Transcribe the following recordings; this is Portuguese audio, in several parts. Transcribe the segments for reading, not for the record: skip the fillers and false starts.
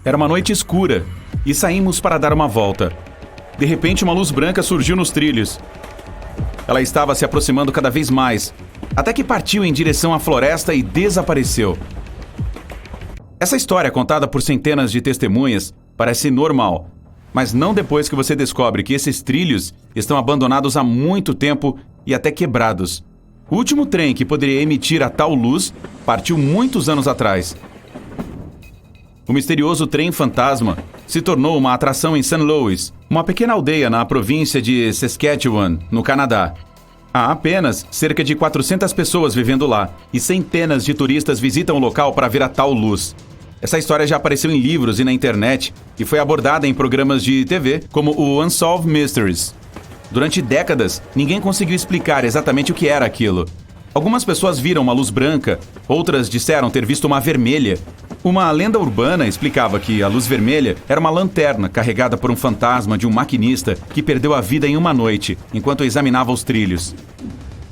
Era uma noite escura e saímos para dar uma volta. De repente, uma luz branca surgiu nos trilhos. Ela estava se aproximando cada vez mais, até que partiu em direção à floresta e desapareceu. Essa história, contada por centenas de testemunhas, parece normal, mas não depois que você descobre que esses trilhos estão abandonados há muito tempo e até quebrados. O último trem que poderia emitir a tal luz partiu muitos anos atrás. O misterioso trem fantasma se tornou uma atração em St. Louis, uma pequena aldeia na província de Saskatchewan, no Canadá. Há apenas cerca de 400 pessoas vivendo lá, e centenas de turistas visitam o local para ver a tal luz. Essa história já apareceu em livros e na internet, e foi abordada em programas de TV como o Unsolved Mysteries. Durante décadas, ninguém conseguiu explicar exatamente o que era aquilo. Algumas pessoas viram uma luz branca, outras disseram ter visto uma vermelha. Uma lenda urbana explicava que a luz vermelha era uma lanterna carregada por um fantasma de um maquinista que perdeu a vida em uma noite, enquanto examinava os trilhos.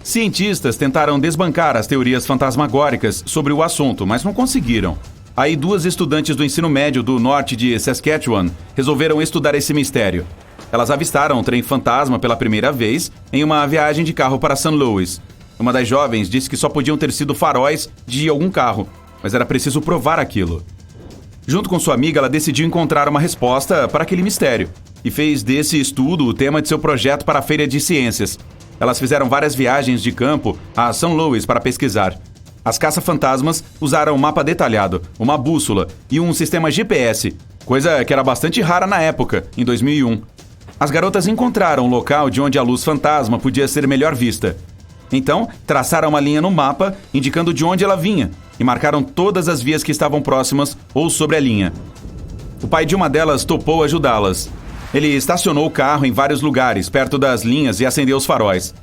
Cientistas tentaram desbancar as teorias fantasmagóricas sobre o assunto, mas não conseguiram. Aí duas estudantes do ensino médio do norte de Saskatchewan resolveram estudar esse mistério. Elas avistaram um trem fantasma pela primeira vez em uma viagem de carro para St. Louis. Uma das jovens disse que só podiam ter sido faróis de algum carro, mas era preciso provar aquilo. Junto com sua amiga, ela decidiu encontrar uma resposta para aquele mistério e fez desse estudo o tema de seu projeto para a Feira de Ciências. Elas fizeram várias viagens de campo a St. Louis para pesquisar. As caça-fantasmas usaram um mapa detalhado, uma bússola e um sistema GPS, coisa que era bastante rara na época, em 2001. As garotas encontraram um local de onde a luz fantasma podia ser melhor vista. Então, traçaram uma linha no mapa, indicando de onde ela vinha, e marcaram todas as vias que estavam próximas ou sobre a linha. O pai de uma delas topou ajudá-las. Ele estacionou o carro em vários lugares, perto das linhas, e acendeu os faróis.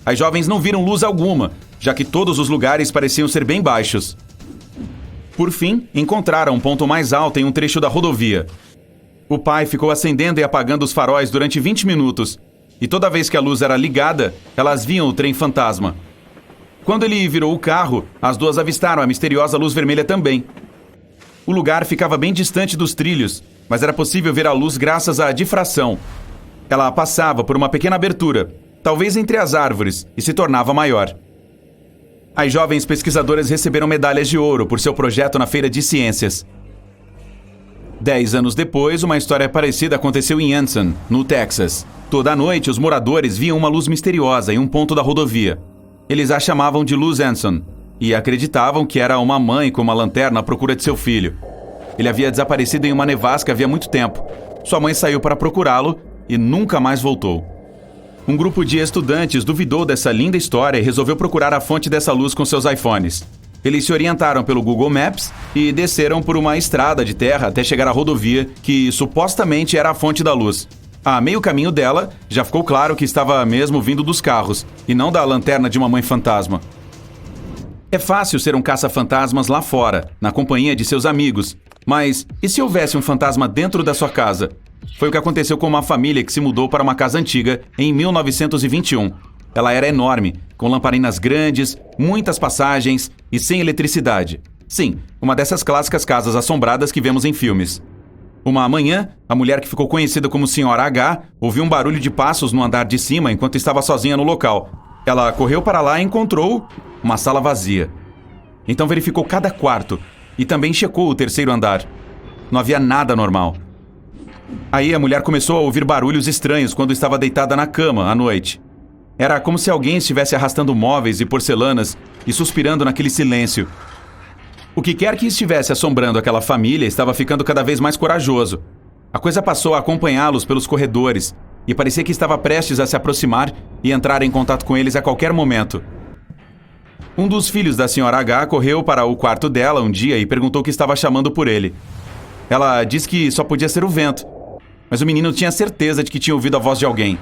As jovens não viram luz alguma, já que todos os lugares pareciam ser bem baixos. Por fim, encontraram um ponto mais alto em um trecho da rodovia. O pai ficou acendendo e apagando os faróis durante 20 minutos, e toda vez que a luz era ligada, elas viam o trem fantasma. Quando ele virou o carro, as duas avistaram a misteriosa luz vermelha também. O lugar ficava bem distante dos trilhos, mas era possível ver a luz graças à difração. Ela passava por uma pequena abertura, talvez entre as árvores, e se tornava maior. As jovens pesquisadoras receberam medalhas de ouro por seu projeto na Feira de Ciências. 10 anos depois, uma história parecida aconteceu em Anson, no Texas. Toda noite, os moradores viam uma luz misteriosa em um ponto da rodovia. Eles a chamavam de Luz Anson e acreditavam que era uma mãe com uma lanterna à procura de seu filho. Ele havia desaparecido em uma nevasca havia muito tempo. Sua mãe saiu para procurá-lo e nunca mais voltou. Um grupo de estudantes duvidou dessa linda história e resolveu procurar a fonte dessa luz com seus iPhones. Eles se orientaram pelo Google Maps e desceram por uma estrada de terra até chegar à rodovia, que supostamente era a fonte da luz. A meio caminho dela, já ficou claro que estava mesmo vindo dos carros, e não da lanterna de uma mãe fantasma. É fácil ser um caça-fantasmas lá fora, na companhia de seus amigos. Mas e se houvesse um fantasma dentro da sua casa? Foi o que aconteceu com uma família que se mudou para uma casa antiga em 1921. Ela era enorme, com lamparinas grandes, muitas passagens e sem eletricidade. Sim, uma dessas clássicas casas assombradas que vemos em filmes. Uma manhã, a mulher que ficou conhecida como Senhora H ouviu um barulho de passos no andar de cima enquanto estava sozinha no local. Ela correu para lá e encontrou uma sala vazia. Então verificou cada quarto e também checou o terceiro andar. Não havia nada normal. Aí a mulher começou a ouvir barulhos estranhos quando estava deitada na cama à noite. Era como se alguém estivesse arrastando móveis e porcelanas e suspirando naquele silêncio. O que quer que estivesse assombrando aquela família estava ficando cada vez mais corajoso. A coisa passou a acompanhá-los pelos corredores e parecia que estava prestes a se aproximar e entrar em contato com eles a qualquer momento. Um dos filhos da Senhora H correu para o quarto dela um dia e perguntou o que estava chamando por ele. Ela disse que só podia ser o vento, mas o menino tinha certeza de que tinha ouvido a voz de alguém.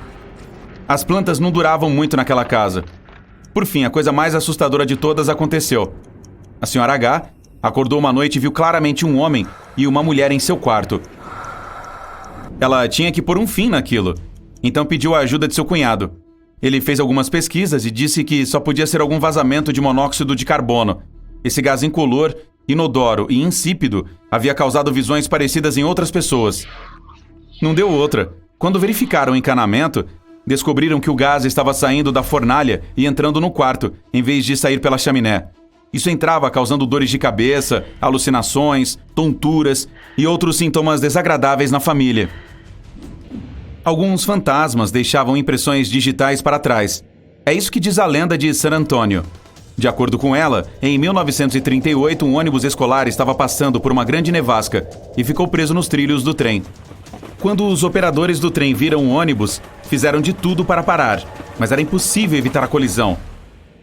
As plantas não duravam muito naquela casa. Por fim, a coisa mais assustadora de todas aconteceu. A Senhora H acordou uma noite e viu claramente um homem e uma mulher em seu quarto. Ela tinha que pôr um fim naquilo, então pediu a ajuda de seu cunhado. Ele fez algumas pesquisas e disse que só podia ser algum vazamento de monóxido de carbono, esse gás incolor inodoro e insípido, havia causado visões parecidas em outras pessoas. Não deu outra. Quando verificaram o encanamento, descobriram que o gás estava saindo da fornalha e entrando no quarto, em vez de sair pela chaminé. Isso entrava causando dores de cabeça, alucinações, tonturas e outros sintomas desagradáveis na família. Alguns fantasmas deixavam impressões digitais para trás. É isso que diz a lenda de San Antônio. De acordo com ela, em 1938 um ônibus escolar estava passando por uma grande nevasca e ficou preso nos trilhos do trem. Quando os operadores do trem viram o ônibus, fizeram de tudo para parar, mas era impossível evitar a colisão.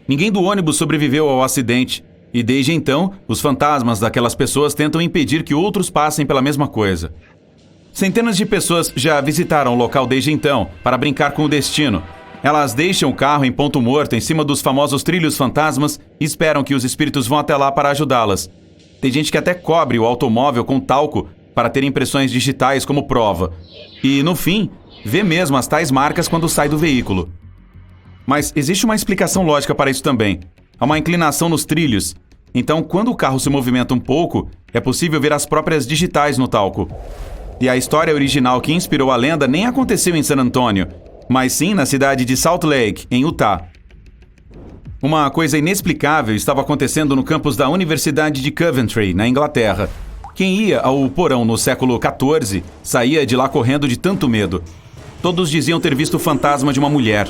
Ninguém do ônibus sobreviveu ao acidente, e desde então, os fantasmas daquelas pessoas tentam impedir que outros passem pela mesma coisa. Centenas de pessoas já visitaram o local desde então, para brincar com o destino. Elas deixam o carro em ponto morto em cima dos famosos trilhos fantasmas e esperam que os espíritos vão até lá para ajudá-las. Tem gente que até cobre o automóvel com talco para ter impressões digitais como prova. E, no fim, vê mesmo as tais marcas quando sai do veículo. Mas existe uma explicação lógica para isso também. Há uma inclinação nos trilhos. Então, quando o carro se movimenta um pouco, é possível ver as próprias digitais no talco. E a história original que inspirou a lenda nem aconteceu em San Antônio, mas sim na cidade de Salt Lake, em Utah. Uma coisa inexplicável estava acontecendo no campus da Universidade de Coventry, na Inglaterra. Quem ia ao porão no século XIV saía de lá correndo de tanto medo. Todos diziam ter visto o fantasma de uma mulher.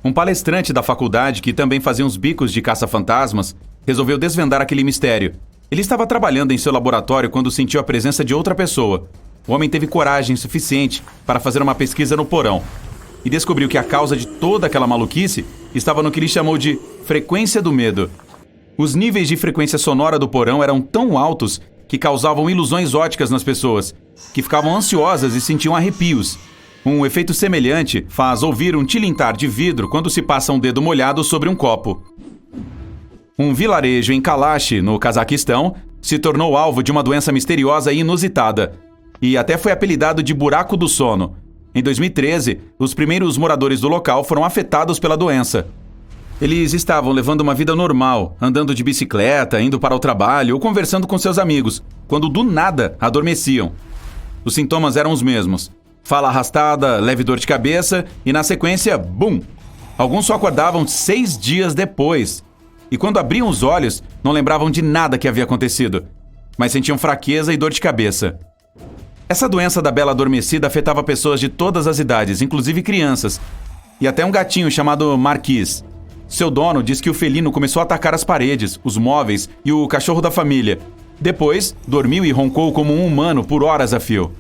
Um palestrante da faculdade, que também fazia uns bicos de caça-fantasmas, resolveu desvendar aquele mistério. Ele estava trabalhando em seu laboratório quando sentiu a presença de outra pessoa. O homem teve coragem suficiente para fazer uma pesquisa no porão e descobriu que a causa de toda aquela maluquice estava no que ele chamou de frequência do medo. Os níveis de frequência sonora do porão eram tão altos que causavam ilusões ópticas nas pessoas, que ficavam ansiosas e sentiam arrepios. Um efeito semelhante faz ouvir um tilintar de vidro quando se passa um dedo molhado sobre um copo. Um vilarejo em Kalash, no Cazaquistão, se tornou alvo de uma doença misteriosa e inusitada, e até foi apelidado de buraco do sono. Em 2013, os primeiros moradores do local foram afetados pela doença. Eles estavam levando uma vida normal, andando de bicicleta, indo para o trabalho ou conversando com seus amigos, quando do nada adormeciam. Os sintomas eram os mesmos: fala arrastada, leve dor de cabeça e, na sequência, bum! Alguns só acordavam 6 dias depois. E quando abriam os olhos, não lembravam de nada que havia acontecido, mas sentiam fraqueza e dor de cabeça. Essa doença da bela adormecida afetava pessoas de todas as idades, inclusive crianças, e até um gatinho chamado Marquis. Seu dono diz que o felino começou a atacar as paredes, os móveis e o cachorro da família. Depois, dormiu e roncou como um humano por horas a fio.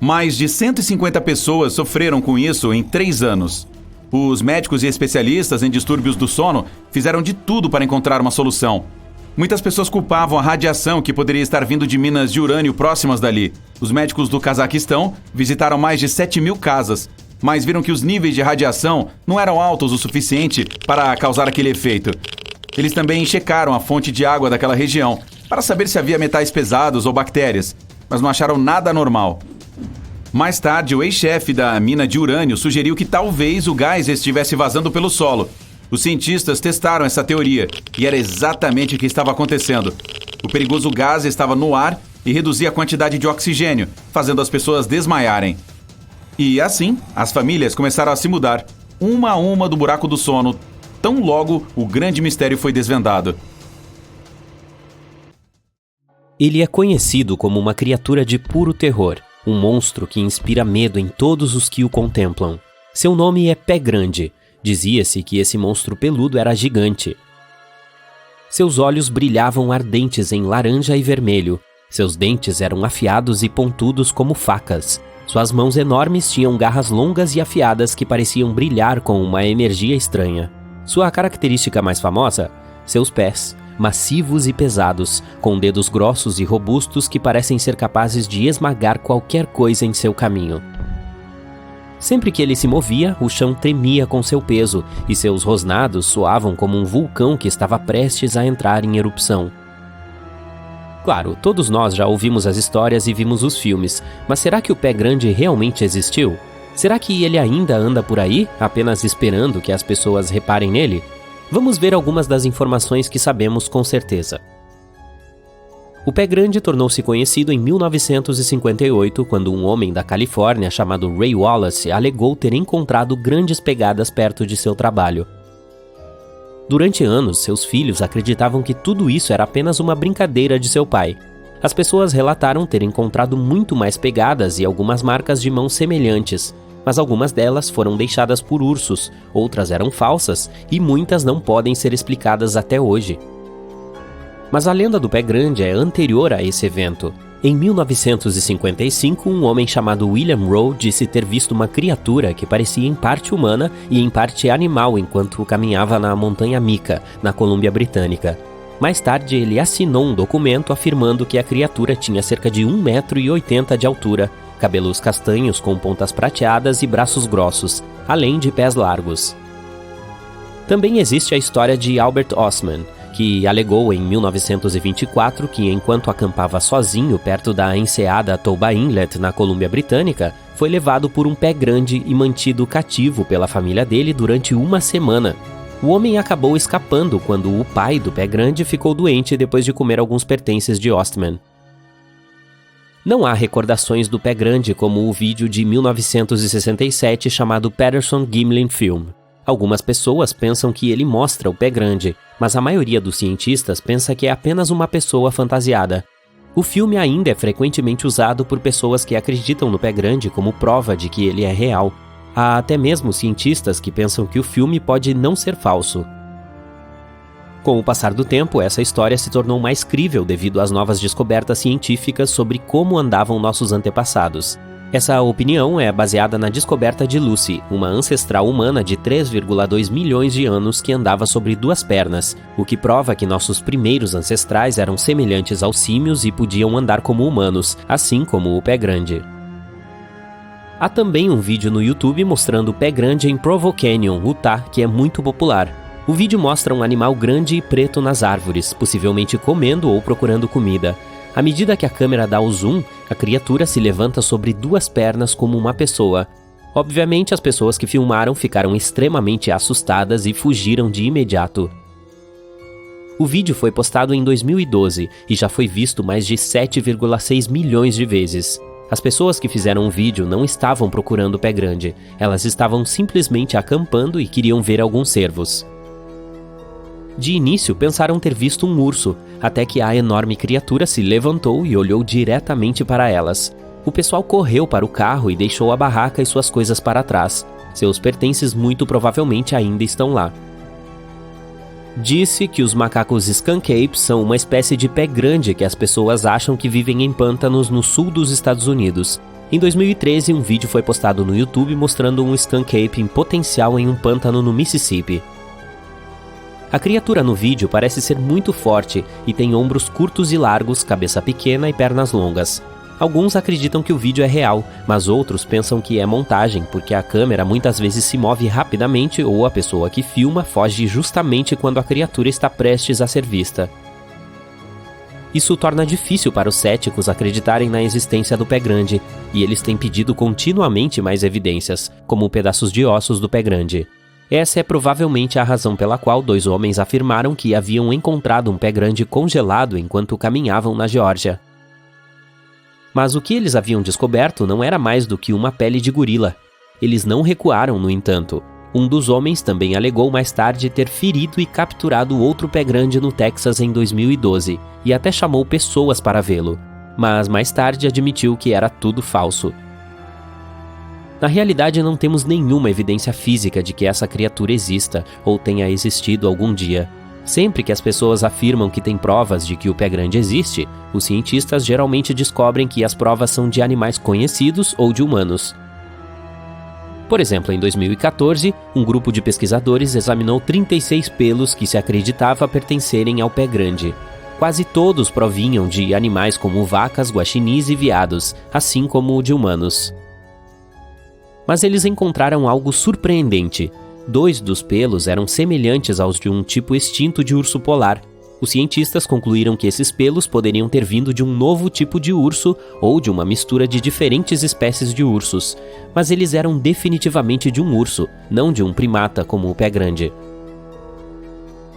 Mais de 150 pessoas sofreram com isso em 3 anos. Os médicos e especialistas em distúrbios do sono fizeram de tudo para encontrar uma solução. Muitas pessoas culpavam a radiação que poderia estar vindo de minas de urânio próximas dali. Os médicos do Cazaquistão visitaram mais de 7.000 casas, mas viram que os níveis de radiação não eram altos o suficiente para causar aquele efeito. Eles também checaram a fonte de água daquela região para saber se havia metais pesados ou bactérias, mas não acharam nada anormal. Mais tarde, o ex-chefe da mina de urânio sugeriu que talvez o gás estivesse vazando pelo solo. Os cientistas testaram essa teoria e era exatamente o que estava acontecendo. O perigoso gás estava no ar e reduzia a quantidade de oxigênio, fazendo as pessoas desmaiarem. E assim, as famílias começaram a se mudar, uma a uma do buraco do sono, tão logo o grande mistério foi desvendado. Ele é conhecido como uma criatura de puro terror, um monstro que inspira medo em todos os que o contemplam. Seu nome é Pé Grande. Dizia-se que esse monstro peludo era gigante. Seus olhos brilhavam ardentes em laranja e vermelho. Seus dentes eram afiados e pontudos como facas. Suas mãos enormes tinham garras longas e afiadas que pareciam brilhar com uma energia estranha. Sua característica mais famosa? Seus pés, massivos e pesados, com dedos grossos e robustos que parecem ser capazes de esmagar qualquer coisa em seu caminho. Sempre que ele se movia, o chão tremia com seu peso e seus rosnados soavam como um vulcão que estava prestes a entrar em erupção. Claro, todos nós já ouvimos as histórias e vimos os filmes, mas será que o Pé Grande realmente existiu? Será que ele ainda anda por aí, apenas esperando que as pessoas reparem nele? Vamos ver algumas das informações que sabemos com certeza. O pé grande tornou-se conhecido em 1958, quando um homem da Califórnia chamado Ray Wallace alegou ter encontrado grandes pegadas perto de seu trabalho. Durante anos, seus filhos acreditavam que tudo isso era apenas uma brincadeira de seu pai. As pessoas relataram ter encontrado muito mais pegadas e algumas marcas de mãos semelhantes, mas algumas delas foram deixadas por ursos, outras eram falsas e muitas não podem ser explicadas até hoje. Mas a lenda do pé grande é anterior a esse evento. Em 1955, um homem chamado William Rowe disse ter visto uma criatura que parecia em parte humana e em parte animal enquanto caminhava na Montanha Mica, na Colômbia Britânica. Mais tarde, ele assinou um documento afirmando que a criatura tinha cerca de 1,80 m de altura, cabelos castanhos com pontas prateadas e braços grossos, além de pés largos. Também existe a história de Albert Ostman, que alegou em 1924 que, enquanto acampava sozinho perto da enseada Touba Inlet, na Colômbia Britânica, foi levado por um pé grande e mantido cativo pela família dele durante uma semana. O homem acabou escapando quando o pai do pé grande ficou doente depois de comer alguns pertences de Ostman. Não há recordações do pé grande como o vídeo de 1967 chamado Patterson-Gimlin Film. Algumas pessoas pensam que ele mostra o pé grande, mas a maioria dos cientistas pensa que é apenas uma pessoa fantasiada. O filme ainda é frequentemente usado por pessoas que acreditam no pé grande como prova de que ele é real. Há até mesmo cientistas que pensam que o filme pode não ser falso. Com o passar do tempo, essa história se tornou mais crível devido às novas descobertas científicas sobre como andavam nossos antepassados. Essa opinião é baseada na descoberta de Lucy, uma ancestral humana de 3,2 milhões de anos que andava sobre duas pernas, o que prova que nossos primeiros ancestrais eram semelhantes aos símios e podiam andar como humanos, assim como o pé grande. Há também um vídeo no YouTube mostrando o pé grande em Provo Canyon, Utah, que é muito popular. O vídeo mostra um animal grande e preto nas árvores, possivelmente comendo ou procurando comida. À medida que a câmera dá o zoom, a criatura se levanta sobre duas pernas como uma pessoa. Obviamente, as pessoas que filmaram ficaram extremamente assustadas e fugiram de imediato. O vídeo foi postado em 2012 e já foi visto mais de 7,6 milhões de vezes. As pessoas que fizeram o vídeo não estavam procurando o pé grande, elas estavam simplesmente acampando e queriam ver alguns cervos. De início, pensaram ter visto um urso, até que a enorme criatura se levantou e olhou diretamente para elas. O pessoal correu para o carro e deixou a barraca e suas coisas para trás. Seus pertences muito provavelmente ainda estão lá. Disse que os macacos skunk apes são uma espécie de pé grande que as pessoas acham que vivem em pântanos no sul dos Estados Unidos. Em 2013, um vídeo foi postado no YouTube mostrando um skunk ape em potencial em um pântano no Mississippi. A criatura no vídeo parece ser muito forte e tem ombros curtos e largos, cabeça pequena e pernas longas. Alguns acreditam que o vídeo é real, mas outros pensam que é montagem, porque a câmera muitas vezes se move rapidamente ou a pessoa que filma foge justamente quando a criatura está prestes a ser vista. Isso torna difícil para os céticos acreditarem na existência do pé grande, e eles têm pedido continuamente mais evidências, como pedaços de ossos do pé grande. Essa é provavelmente a razão pela qual dois homens afirmaram que haviam encontrado um pé grande congelado enquanto caminhavam na Geórgia. Mas o que eles haviam descoberto não era mais do que uma pele de gorila. Eles não recuaram, no entanto. Um dos homens também alegou mais tarde ter ferido e capturado outro pé grande no Texas em 2012, e até chamou pessoas para vê-lo, mas mais tarde admitiu que era tudo falso. Na realidade, não temos nenhuma evidência física de que essa criatura exista ou tenha existido algum dia. Sempre que as pessoas afirmam que têm provas de que o pé grande existe, os cientistas geralmente descobrem que as provas são de animais conhecidos ou de humanos. Por exemplo, em 2014, um grupo de pesquisadores examinou 36 pelos que se acreditava pertencerem ao pé grande. Quase todos provinham de animais como vacas, guaxinins e veados, assim como de humanos. Mas eles encontraram algo surpreendente. 2 dos pelos eram semelhantes aos de um tipo extinto de urso polar. Os cientistas concluíram que esses pelos poderiam ter vindo de um novo tipo de urso ou de uma mistura de diferentes espécies de ursos, mas eles eram definitivamente de um urso, não de um primata como o pé grande.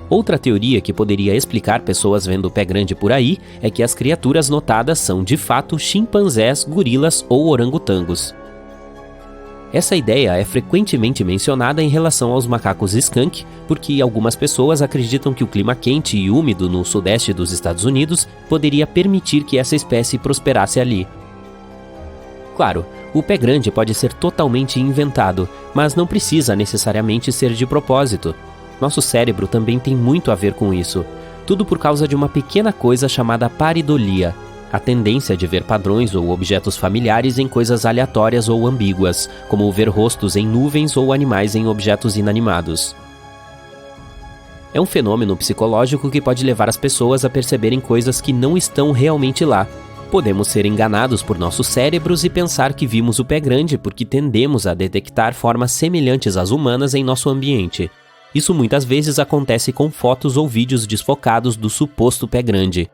Outra teoria que poderia explicar pessoas vendo o pé grande por aí é que as criaturas notadas são de fato chimpanzés, gorilas ou orangotangos. Essa ideia é frequentemente mencionada em relação aos macacos skunk, porque algumas pessoas acreditam que o clima quente e úmido no sudeste dos Estados Unidos poderia permitir que essa espécie prosperasse ali. Claro, o pé grande pode ser totalmente inventado, mas não precisa necessariamente ser de propósito. Nosso cérebro também tem muito a ver com isso, tudo por causa de uma pequena coisa chamada pareidolia, a tendência de ver padrões ou objetos familiares em coisas aleatórias ou ambíguas, como ver rostos em nuvens ou animais em objetos inanimados. É um fenômeno psicológico que pode levar as pessoas a perceberem coisas que não estão realmente lá. Podemos ser enganados por nossos cérebros e pensar que vimos o pé grande porque tendemos a detectar formas semelhantes às humanas em nosso ambiente. Isso muitas vezes acontece com fotos ou vídeos desfocados do suposto pé grande.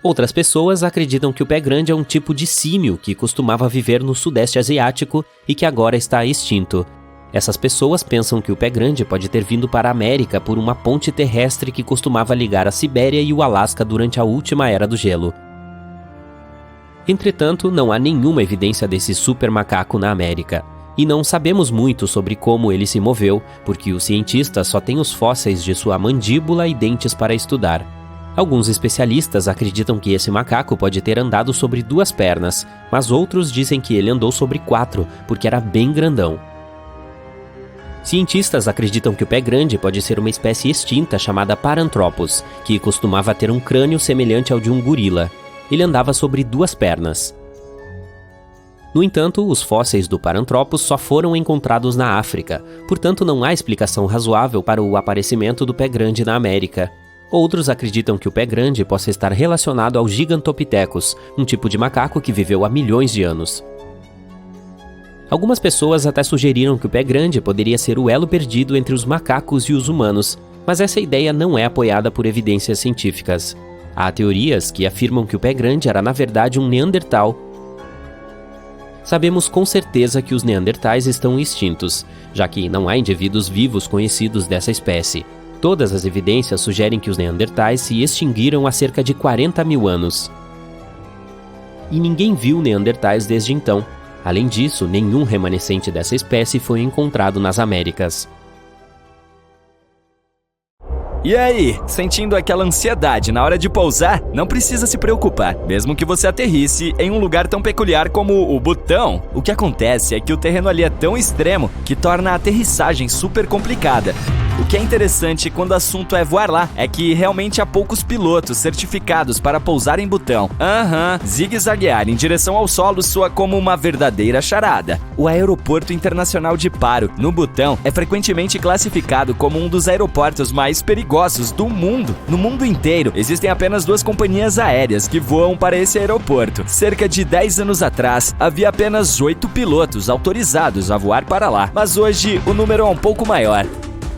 Outras pessoas acreditam que o pé grande é um tipo de símio que costumava viver no sudeste asiático e que agora está extinto. Essas pessoas pensam que o pé grande pode ter vindo para a América por uma ponte terrestre que costumava ligar a Sibéria e o Alasca durante a última era do gelo. Entretanto, não há nenhuma evidência desse super macaco na América. E não sabemos muito sobre como ele se moveu, porque os cientistas só têm os fósseis de sua mandíbula e dentes para estudar. Alguns especialistas acreditam que esse macaco pode ter andado sobre 2 pernas, mas outros dizem que ele andou sobre 4, porque era bem grandão. Cientistas acreditam que o pé grande pode ser uma espécie extinta chamada Paranthropus, que costumava ter um crânio semelhante ao de um gorila. Ele andava sobre 2 pernas. No entanto, os fósseis do Paranthropus só foram encontrados na África, portanto não há explicação razoável para o aparecimento do pé grande na América. Outros acreditam que o pé grande possa estar relacionado ao Gigantopithecus, um tipo de macaco que viveu há milhões de anos. Algumas pessoas até sugeriram que o pé grande poderia ser o elo perdido entre os macacos e os humanos, mas essa ideia não é apoiada por evidências científicas. Há teorias que afirmam que o pé grande era na verdade um Neandertal. Sabemos com certeza que os Neandertais estão extintos, já que não há indivíduos vivos conhecidos dessa espécie. Todas as evidências sugerem que os Neandertais se extinguiram há cerca de 40 mil anos. E ninguém viu Neandertais desde então. Além disso, nenhum remanescente dessa espécie foi encontrado nas Américas. E aí, sentindo aquela ansiedade na hora de pousar? Não precisa se preocupar, mesmo que você aterrisse em um lugar tão peculiar como o Butão. O que acontece é que o terreno ali é tão extremo que torna a aterrissagem super complicada. O que é interessante quando o assunto é voar lá é que realmente há poucos pilotos certificados para pousar em Butão. Zigue-zaguear em direção ao solo soa como uma verdadeira charada. O Aeroporto Internacional de Paro, no Butão, é frequentemente classificado como um dos aeroportos mais perigosos do mundo. No mundo inteiro, existem apenas 2 companhias aéreas que voam para esse aeroporto. Cerca de 10 anos atrás, havia apenas 8 pilotos autorizados a voar para lá, mas hoje o número é um pouco maior.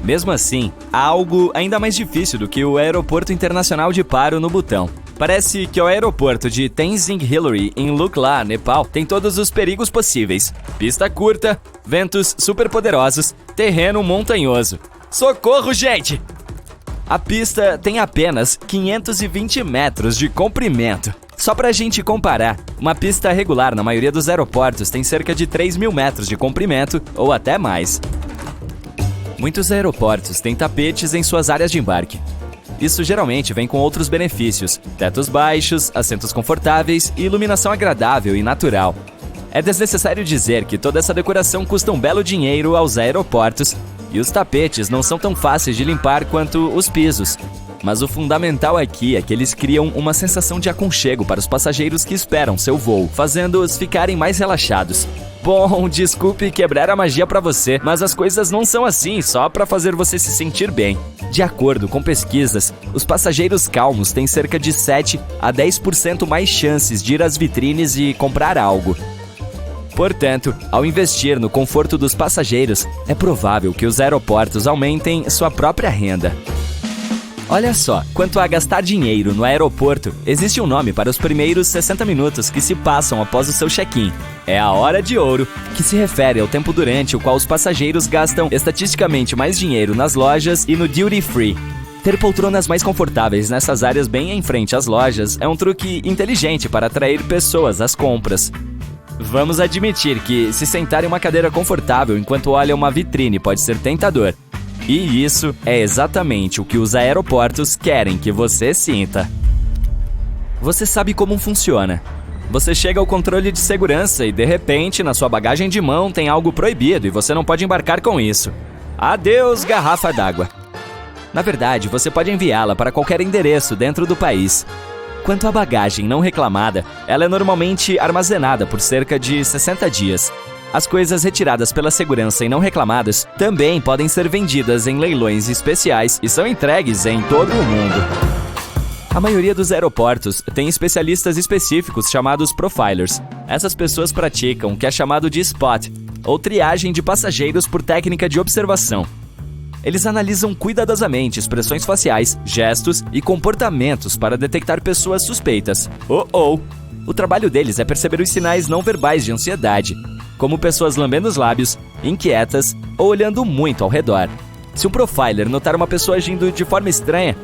Mesmo assim, há algo ainda mais difícil do que o Aeroporto Internacional de Paro no Butão. Parece que o aeroporto de Tenzing Hillary, em Lukla, Nepal, tem todos os perigos possíveis. Pista curta, ventos superpoderosos, terreno montanhoso. Socorro, gente! A pista tem apenas 520 metros de comprimento. Só pra gente comparar, uma pista regular na maioria dos aeroportos tem cerca de 3.000 metros de comprimento ou até mais. Muitos aeroportos têm tapetes em suas áreas de embarque. Isso geralmente vem com outros benefícios: tetos baixos, assentos confortáveis e iluminação agradável e natural. É desnecessário dizer que toda essa decoração custa um belo dinheiro aos aeroportos e os tapetes não são tão fáceis de limpar quanto os pisos. Mas o fundamental aqui é que eles criam uma sensação de aconchego para os passageiros que esperam seu voo, fazendo-os ficarem mais relaxados. Bom, desculpe quebrar a magia pra você, mas as coisas não são assim só pra fazer você se sentir bem. De acordo com pesquisas, os passageiros calmos têm cerca de 7 a 10% mais chances de ir às vitrines e comprar algo. Portanto, ao investir no conforto dos passageiros, é provável que os aeroportos aumentem sua própria renda. Olha só, quanto a gastar dinheiro no aeroporto, existe um nome para os primeiros 60 minutos que se passam após o seu check-in. É a hora de ouro, que se refere ao tempo durante o qual os passageiros gastam estatisticamente mais dinheiro nas lojas e no duty free. Ter poltronas mais confortáveis nessas áreas bem em frente às lojas é um truque inteligente para atrair pessoas às compras. Vamos admitir que se sentar em uma cadeira confortável enquanto olha uma vitrine pode ser tentador. E isso é exatamente o que os aeroportos querem que você sinta. Você sabe como funciona. Você chega ao controle de segurança e, de repente, na sua bagagem de mão tem algo proibido e você não pode embarcar com isso. Adeus, garrafa d'água. Na verdade, você pode enviá-la para qualquer endereço dentro do país. Quanto à bagagem não reclamada, ela é normalmente armazenada por cerca de 60 dias. As coisas retiradas pela segurança e não reclamadas também podem ser vendidas em leilões especiais e são entregues em todo o mundo. A maioria dos aeroportos tem especialistas específicos chamados profilers. Essas pessoas praticam o que é chamado de spot, ou triagem de passageiros por técnica de observação. Eles analisam cuidadosamente expressões faciais, gestos e comportamentos para detectar pessoas suspeitas. O trabalho deles é perceber os sinais não verbais de ansiedade, como pessoas lambendo os lábios, inquietas ou olhando muito ao redor. Se um profiler notar uma pessoa agindo de forma estranha,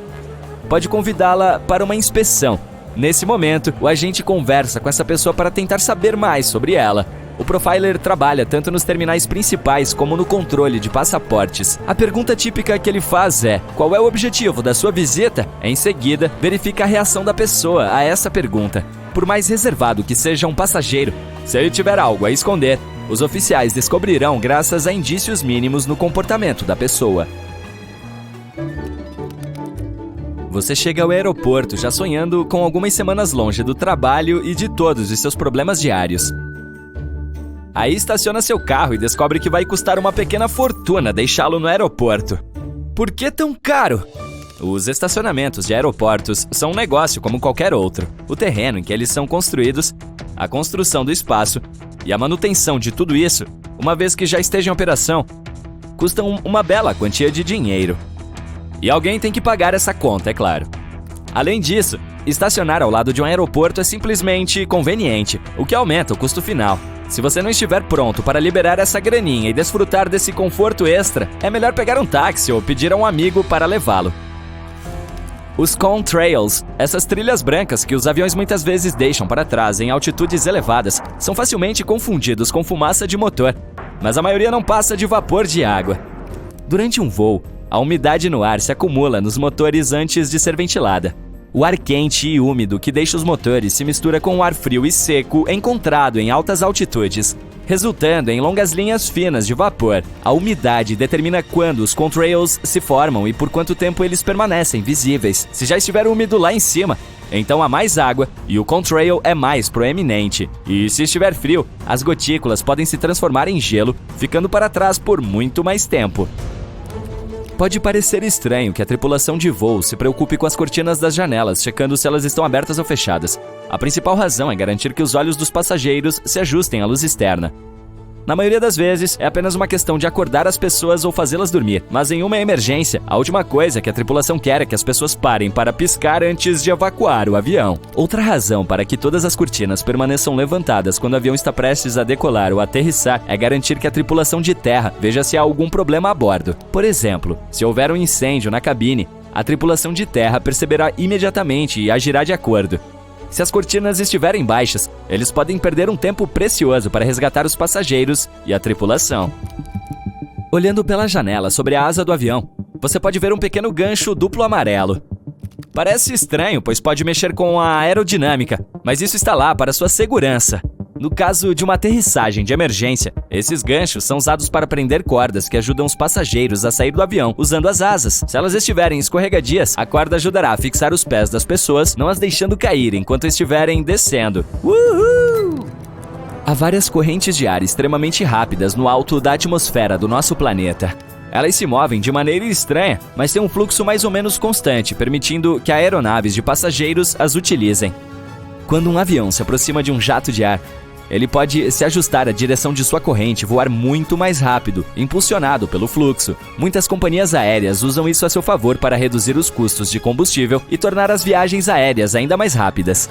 pode convidá-la para uma inspeção. Nesse momento, o agente conversa com essa pessoa para tentar saber mais sobre ela. O profiler trabalha tanto nos terminais principais como no controle de passaportes. A pergunta típica que ele faz é: qual é o objetivo da sua visita? Em seguida, verifica a reação da pessoa a essa pergunta. Por mais reservado que seja um passageiro, se ele tiver algo a esconder, os oficiais descobrirão graças a indícios mínimos no comportamento da pessoa. Você chega ao aeroporto já sonhando com algumas semanas longe do trabalho e de todos os seus problemas diários. Aí estaciona seu carro e descobre que vai custar uma pequena fortuna deixá-lo no aeroporto. Por que tão caro? Os estacionamentos de aeroportos são um negócio como qualquer outro. O terreno em que eles são construídos, a construção do espaço e a manutenção de tudo isso, uma vez que já esteja em operação, custam uma bela quantia de dinheiro. E alguém tem que pagar essa conta, é claro. Além disso, estacionar ao lado de um aeroporto é simplesmente conveniente, o que aumenta o custo final. Se você não estiver pronto para liberar essa graninha e desfrutar desse conforto extra, é melhor pegar um táxi ou pedir a um amigo para levá-lo. Os contrails, essas trilhas brancas que os aviões muitas vezes deixam para trás em altitudes elevadas, são facilmente confundidos com fumaça de motor, mas a maioria não passa de vapor de água. Durante um voo, a umidade no ar se acumula nos motores antes de ser ventilada. O ar quente e úmido que deixa os motores se mistura com o ar frio e seco encontrado em altas altitudes, resultando em longas linhas finas de vapor. A umidade determina quando os contrails se formam e por quanto tempo eles permanecem visíveis. Se já estiver úmido lá em cima, então há mais água e o contrail é mais proeminente. E se estiver frio, as gotículas podem se transformar em gelo, ficando para trás por muito mais tempo. Pode parecer estranho que a tripulação de voo se preocupe com as cortinas das janelas, checando se elas estão abertas ou fechadas. A principal razão é garantir que os olhos dos passageiros se ajustem à luz externa. Na maioria das vezes, é apenas uma questão de acordar as pessoas ou fazê-las dormir. Mas em uma emergência, a última coisa que a tripulação quer é que as pessoas parem para piscar antes de evacuar o avião. Outra razão para que todas as cortinas permaneçam levantadas quando o avião está prestes a decolar ou aterrissar é garantir que a tripulação de terra veja se há algum problema a bordo. Por exemplo, se houver um incêndio na cabine, a tripulação de terra perceberá imediatamente e agirá de acordo. Se as cortinas estiverem baixas, eles podem perder um tempo precioso para resgatar os passageiros e a tripulação. Olhando pela janela sobre a asa do avião, você pode ver um pequeno gancho duplo amarelo. Parece estranho, pois pode mexer com a aerodinâmica, mas isso está lá para sua segurança. No caso de uma aterrissagem de emergência, esses ganchos são usados para prender cordas que ajudam os passageiros a sair do avião usando as asas. Se elas estiverem escorregadias, a corda ajudará a fixar os pés das pessoas, não as deixando cair enquanto estiverem descendo. Uhul! Há várias correntes de ar extremamente rápidas no alto da atmosfera do nosso planeta. Elas se movem de maneira estranha, mas têm um fluxo mais ou menos constante, permitindo que aeronaves de passageiros as utilizem. Quando um avião se aproxima de um jato de ar, Ele pode se ajustar à direção de sua corrente e voar muito mais rápido, impulsionado pelo fluxo. Muitas companhias aéreas usam isso a seu favor para reduzir os custos de combustível e tornar as viagens aéreas ainda mais rápidas.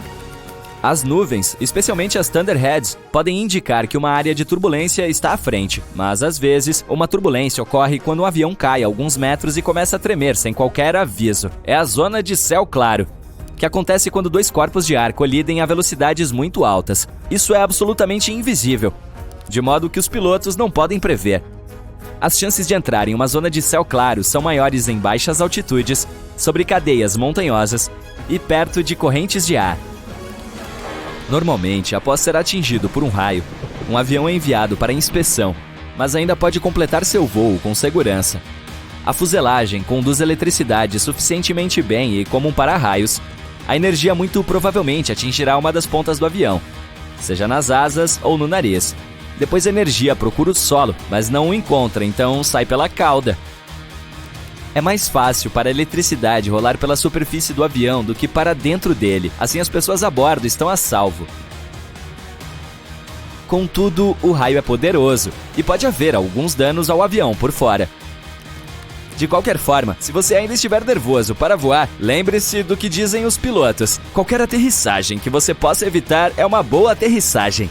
As nuvens, especialmente as thunderheads, podem indicar que uma área de turbulência está à frente, mas às vezes uma turbulência ocorre quando um avião cai alguns metros e começa a tremer sem qualquer aviso. É a zona de céu claro, que acontece quando dois corpos de ar colidem a velocidades muito altas. Isso é absolutamente invisível, de modo que os pilotos não podem prever. As chances de entrar em uma zona de céu claro são maiores em baixas altitudes, sobre cadeias montanhosas e perto de correntes de ar. Normalmente, após ser atingido por um raio, um avião é enviado para inspeção, mas ainda pode completar seu voo com segurança. A fuselagem conduz eletricidade suficientemente bem e, como um para-raios, a energia muito provavelmente atingirá uma das pontas do avião, seja nas asas ou no nariz. Depois a energia procura o solo, mas não o encontra, então sai pela cauda. É mais fácil para a eletricidade rolar pela superfície do avião do que para dentro dele, assim as pessoas a bordo estão a salvo. Contudo, o raio é poderoso e pode haver alguns danos ao avião por fora. De qualquer forma, se você ainda estiver nervoso para voar, lembre-se do que dizem os pilotos. Qualquer aterrissagem que você possa evitar é uma boa aterrissagem.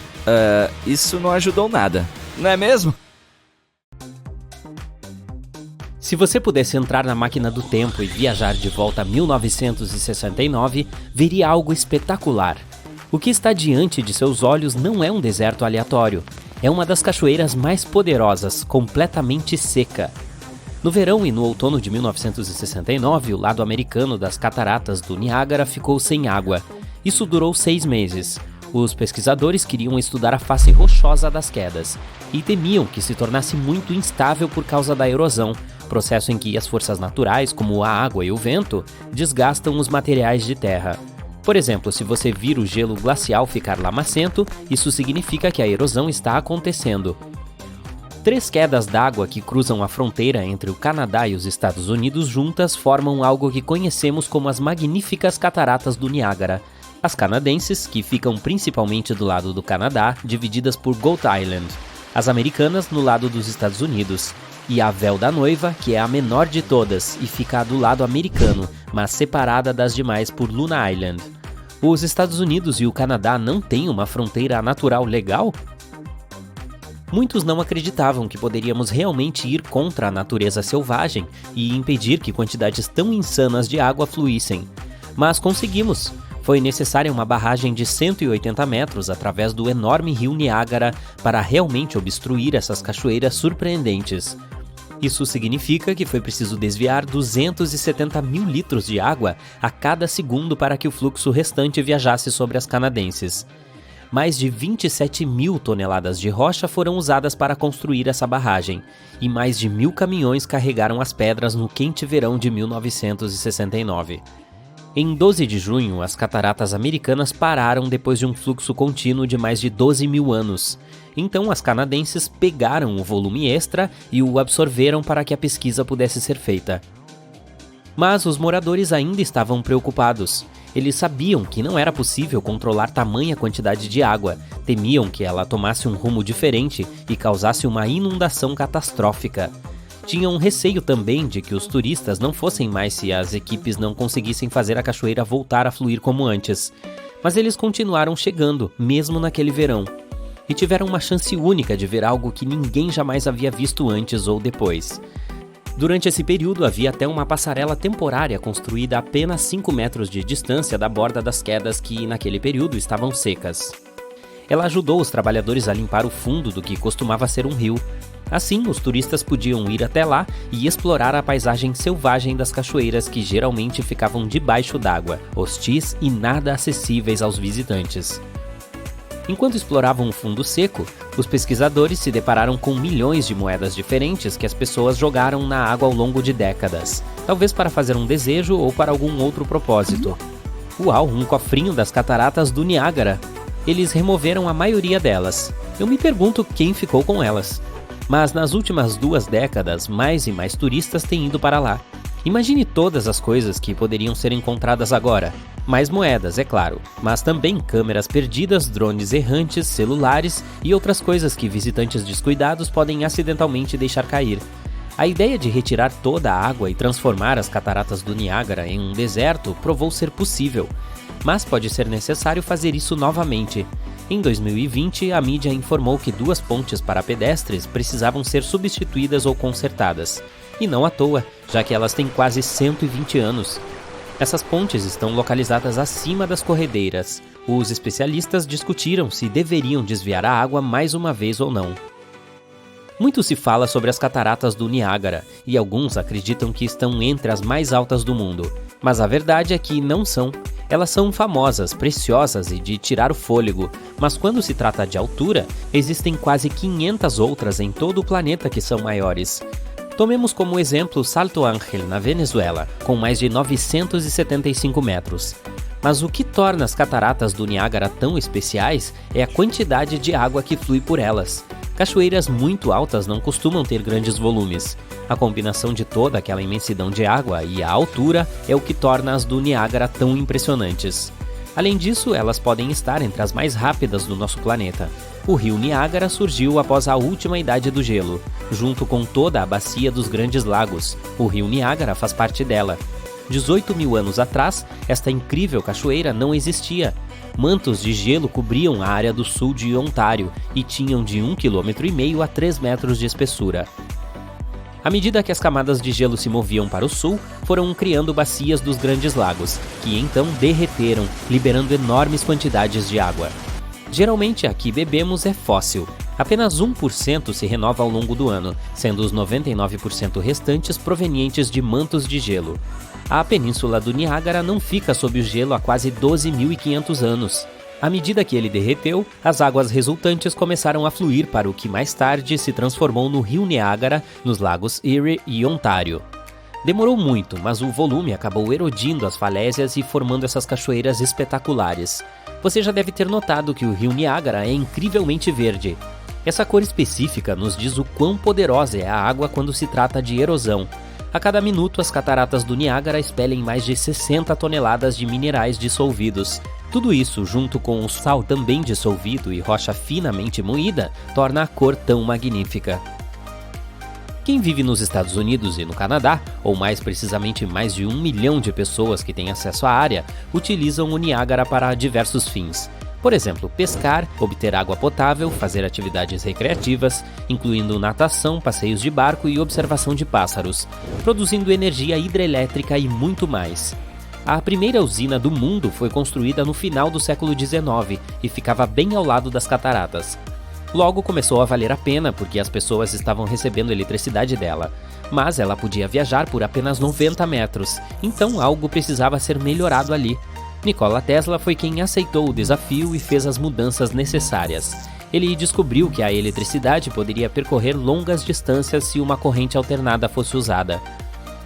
Isso não ajudou nada, não é mesmo? Se você pudesse entrar na máquina do tempo e viajar de volta a 1969, veria algo espetacular. O que está diante de seus olhos não é um deserto aleatório. É uma das cachoeiras mais poderosas, completamente seca. No verão e no outono de 1969, o lado americano das cataratas do Niágara ficou sem água. Isso durou 6 meses. Os pesquisadores queriam estudar a face rochosa das quedas e temiam que se tornasse muito instável por causa da erosão, processo em que as forças naturais, como a água e o vento, desgastam os materiais de terra. Por exemplo, se você vir o gelo glacial ficar lamacento, isso significa que a erosão está acontecendo. 3 quedas d'água que cruzam a fronteira entre o Canadá e os Estados Unidos juntas formam algo que conhecemos como as magníficas cataratas do Niágara. As canadenses, que ficam principalmente do lado do Canadá, divididas por Goat Island. As americanas no lado dos Estados Unidos. E a Véu da Noiva, que é a menor de todas e fica do lado americano, mas separada das demais por Luna Island. Os Estados Unidos e o Canadá não têm uma fronteira natural legal? Muitos não acreditavam que poderíamos realmente ir contra a natureza selvagem e impedir que quantidades tão insanas de água fluíssem. Mas conseguimos. Foi necessária uma barragem de 180 metros através do enorme rio Niágara para realmente obstruir essas cachoeiras surpreendentes. Isso significa que foi preciso desviar 270 mil litros de água a cada segundo para que o fluxo restante viajasse sobre as canadenses. Mais de 27 mil toneladas de rocha foram usadas para construir essa barragem, e mais de 1.000 caminhões carregaram as pedras no quente verão de 1969. Em 12 de junho, as cataratas americanas pararam depois de um fluxo contínuo de mais de 12 mil anos. Então as canadenses pegaram o volume extra e o absorveram para que a pesquisa pudesse ser feita. Mas os moradores ainda estavam preocupados. Eles sabiam que não era possível controlar tamanha quantidade de água, temiam que ela tomasse um rumo diferente e causasse uma inundação catastrófica. Tinham receio também de que os turistas não fossem mais se as equipes não conseguissem fazer a cachoeira voltar a fluir como antes. Mas eles continuaram chegando, mesmo naquele verão. E tiveram uma chance única de ver algo que ninguém jamais havia visto antes ou depois. Durante esse período havia até uma passarela temporária construída a apenas 5 metros de distância da borda das quedas que, naquele período, estavam secas. Ela ajudou os trabalhadores a limpar o fundo do que costumava ser um rio. Assim, os turistas podiam ir até lá e explorar a paisagem selvagem das cachoeiras que geralmente ficavam debaixo d'água, hostis e nada acessíveis aos visitantes. Enquanto exploravam o fundo seco, os pesquisadores se depararam com milhões de moedas diferentes que as pessoas jogaram na água ao longo de décadas, talvez para fazer um desejo ou para algum outro propósito. Uau, um cofrinho das cataratas do Niágara! Eles removeram a maioria delas. Eu me pergunto quem ficou com elas. Mas nas últimas 2 décadas, mais e mais turistas têm ido para lá. Imagine todas as coisas que poderiam ser encontradas agora. Mais moedas, é claro, mas também câmeras perdidas, drones errantes, celulares e outras coisas que visitantes descuidados podem acidentalmente deixar cair. A ideia de retirar toda a água e transformar as cataratas do Niágara em um deserto provou ser possível, mas pode ser necessário fazer isso novamente. Em 2020, a mídia informou que 2 pontes para pedestres precisavam ser substituídas ou consertadas. E não à toa, já que elas têm quase 120 anos. Essas pontes estão localizadas acima das corredeiras. Os especialistas discutiram se deveriam desviar a água mais uma vez ou não. Muito se fala sobre as cataratas do Niágara, e alguns acreditam que estão entre as mais altas do mundo. Mas a verdade é que não são. Elas são famosas, preciosas e de tirar o fôlego, mas quando se trata de altura, existem quase 500 outras em todo o planeta que são maiores. Tomemos como exemplo Salto Ángel, na Venezuela, com mais de 975 metros. Mas o que torna as cataratas do Niágara tão especiais é a quantidade de água que flui por elas. Cachoeiras muito altas não costumam ter grandes volumes. A combinação de toda aquela imensidão de água e a altura é o que torna as do Niágara tão impressionantes. Além disso, elas podem estar entre as mais rápidas do nosso planeta. O rio Niágara surgiu após a última idade do gelo, junto com toda a bacia dos Grandes Lagos. O rio Niágara faz parte dela. 18 mil anos atrás, esta incrível cachoeira não existia. Mantos de gelo cobriam a área do sul de Ontário e tinham de 1,5 km a 3 metros de espessura. À medida que as camadas de gelo se moviam para o sul, foram criando bacias dos Grandes Lagos, que então derreteram, liberando enormes quantidades de água. Geralmente a que bebemos é fóssil. Apenas 1% se renova ao longo do ano, sendo os 99% restantes provenientes de mantos de gelo. A península do Niágara não fica sob o gelo há quase 12.500 anos. À medida que ele derreteu, as águas resultantes começaram a fluir para o que mais tarde se transformou no rio Niágara, nos lagos Erie e Ontário. Demorou muito, mas o volume acabou erodindo as falésias e formando essas cachoeiras espetaculares. Você já deve ter notado que o rio Niágara é incrivelmente verde. Essa cor específica nos diz o quão poderosa é a água quando se trata de erosão. A cada minuto, as cataratas do Niágara expelem mais de 60 toneladas de minerais dissolvidos. Tudo isso, junto com o sal também dissolvido e rocha finamente moída, torna a cor tão magnífica. Quem vive nos Estados Unidos e no Canadá, ou mais precisamente mais de 1 milhão de pessoas que têm acesso à área, utilizam o Niágara para diversos fins. Por exemplo, pescar, obter água potável, fazer atividades recreativas, incluindo natação, passeios de barco e observação de pássaros, produzindo energia hidrelétrica e muito mais. A primeira usina do mundo foi construída no final do século XIX e ficava bem ao lado das cataratas. Logo começou a valer a pena porque as pessoas estavam recebendo eletricidade dela, mas ela podia viajar por apenas 90 metros, então algo precisava ser melhorado ali. Nikola Tesla foi quem aceitou o desafio e fez as mudanças necessárias. Ele descobriu que a eletricidade poderia percorrer longas distâncias se uma corrente alternada fosse usada.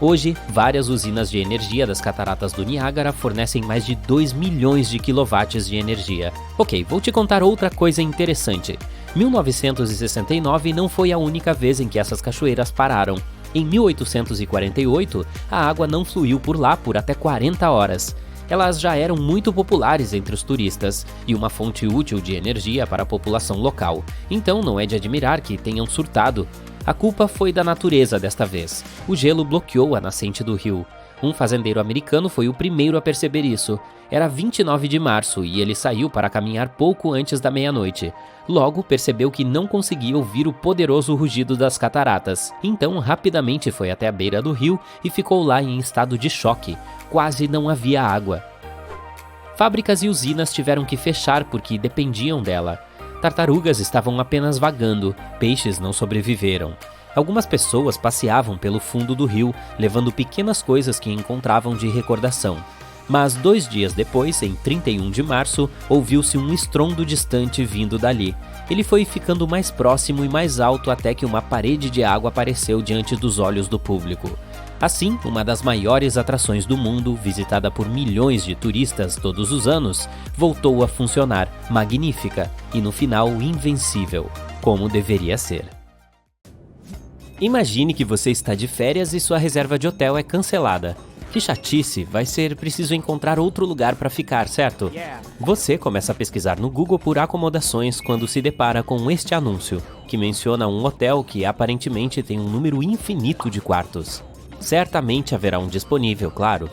Hoje, várias usinas de energia das cataratas do Niágara fornecem mais de 2 milhões de quilowatts de energia. Ok, vou te contar outra coisa interessante. 1969 não foi a única vez em que essas cachoeiras pararam. Em 1848, a água não fluiu por lá por até 40 horas. Elas já eram muito populares entre os turistas e uma fonte útil de energia para a população local, então não é de admirar que tenham surtado. A culpa foi da natureza desta vez. O gelo bloqueou a nascente do rio. Um fazendeiro americano foi o primeiro a perceber isso. Era 29 de março e ele saiu para caminhar pouco antes da meia-noite. Logo percebeu que não conseguia ouvir o poderoso rugido das cataratas. Então rapidamente foi até a beira do rio e ficou lá em estado de choque. Quase não havia água. Fábricas e usinas tiveram que fechar porque dependiam dela. Tartarugas estavam apenas vagando, peixes não sobreviveram. Algumas pessoas passeavam pelo fundo do rio, levando pequenas coisas que encontravam de recordação. Mas 2 dias depois, em 31 de março, ouviu-se um estrondo distante vindo dali. Ele foi ficando mais próximo e mais alto até que uma parede de água apareceu diante dos olhos do público. Assim, uma das maiores atrações do mundo, visitada por milhões de turistas todos os anos, voltou a funcionar, magnífica e no final invencível, como deveria ser. Imagine que você está de férias e sua reserva de hotel é cancelada. Que chatice, vai ser preciso encontrar outro lugar para ficar, certo? Você começa a pesquisar no Google por acomodações quando se depara com este anúncio, que menciona um hotel que aparentemente tem um número infinito de quartos. Certamente haverá um disponível, claro.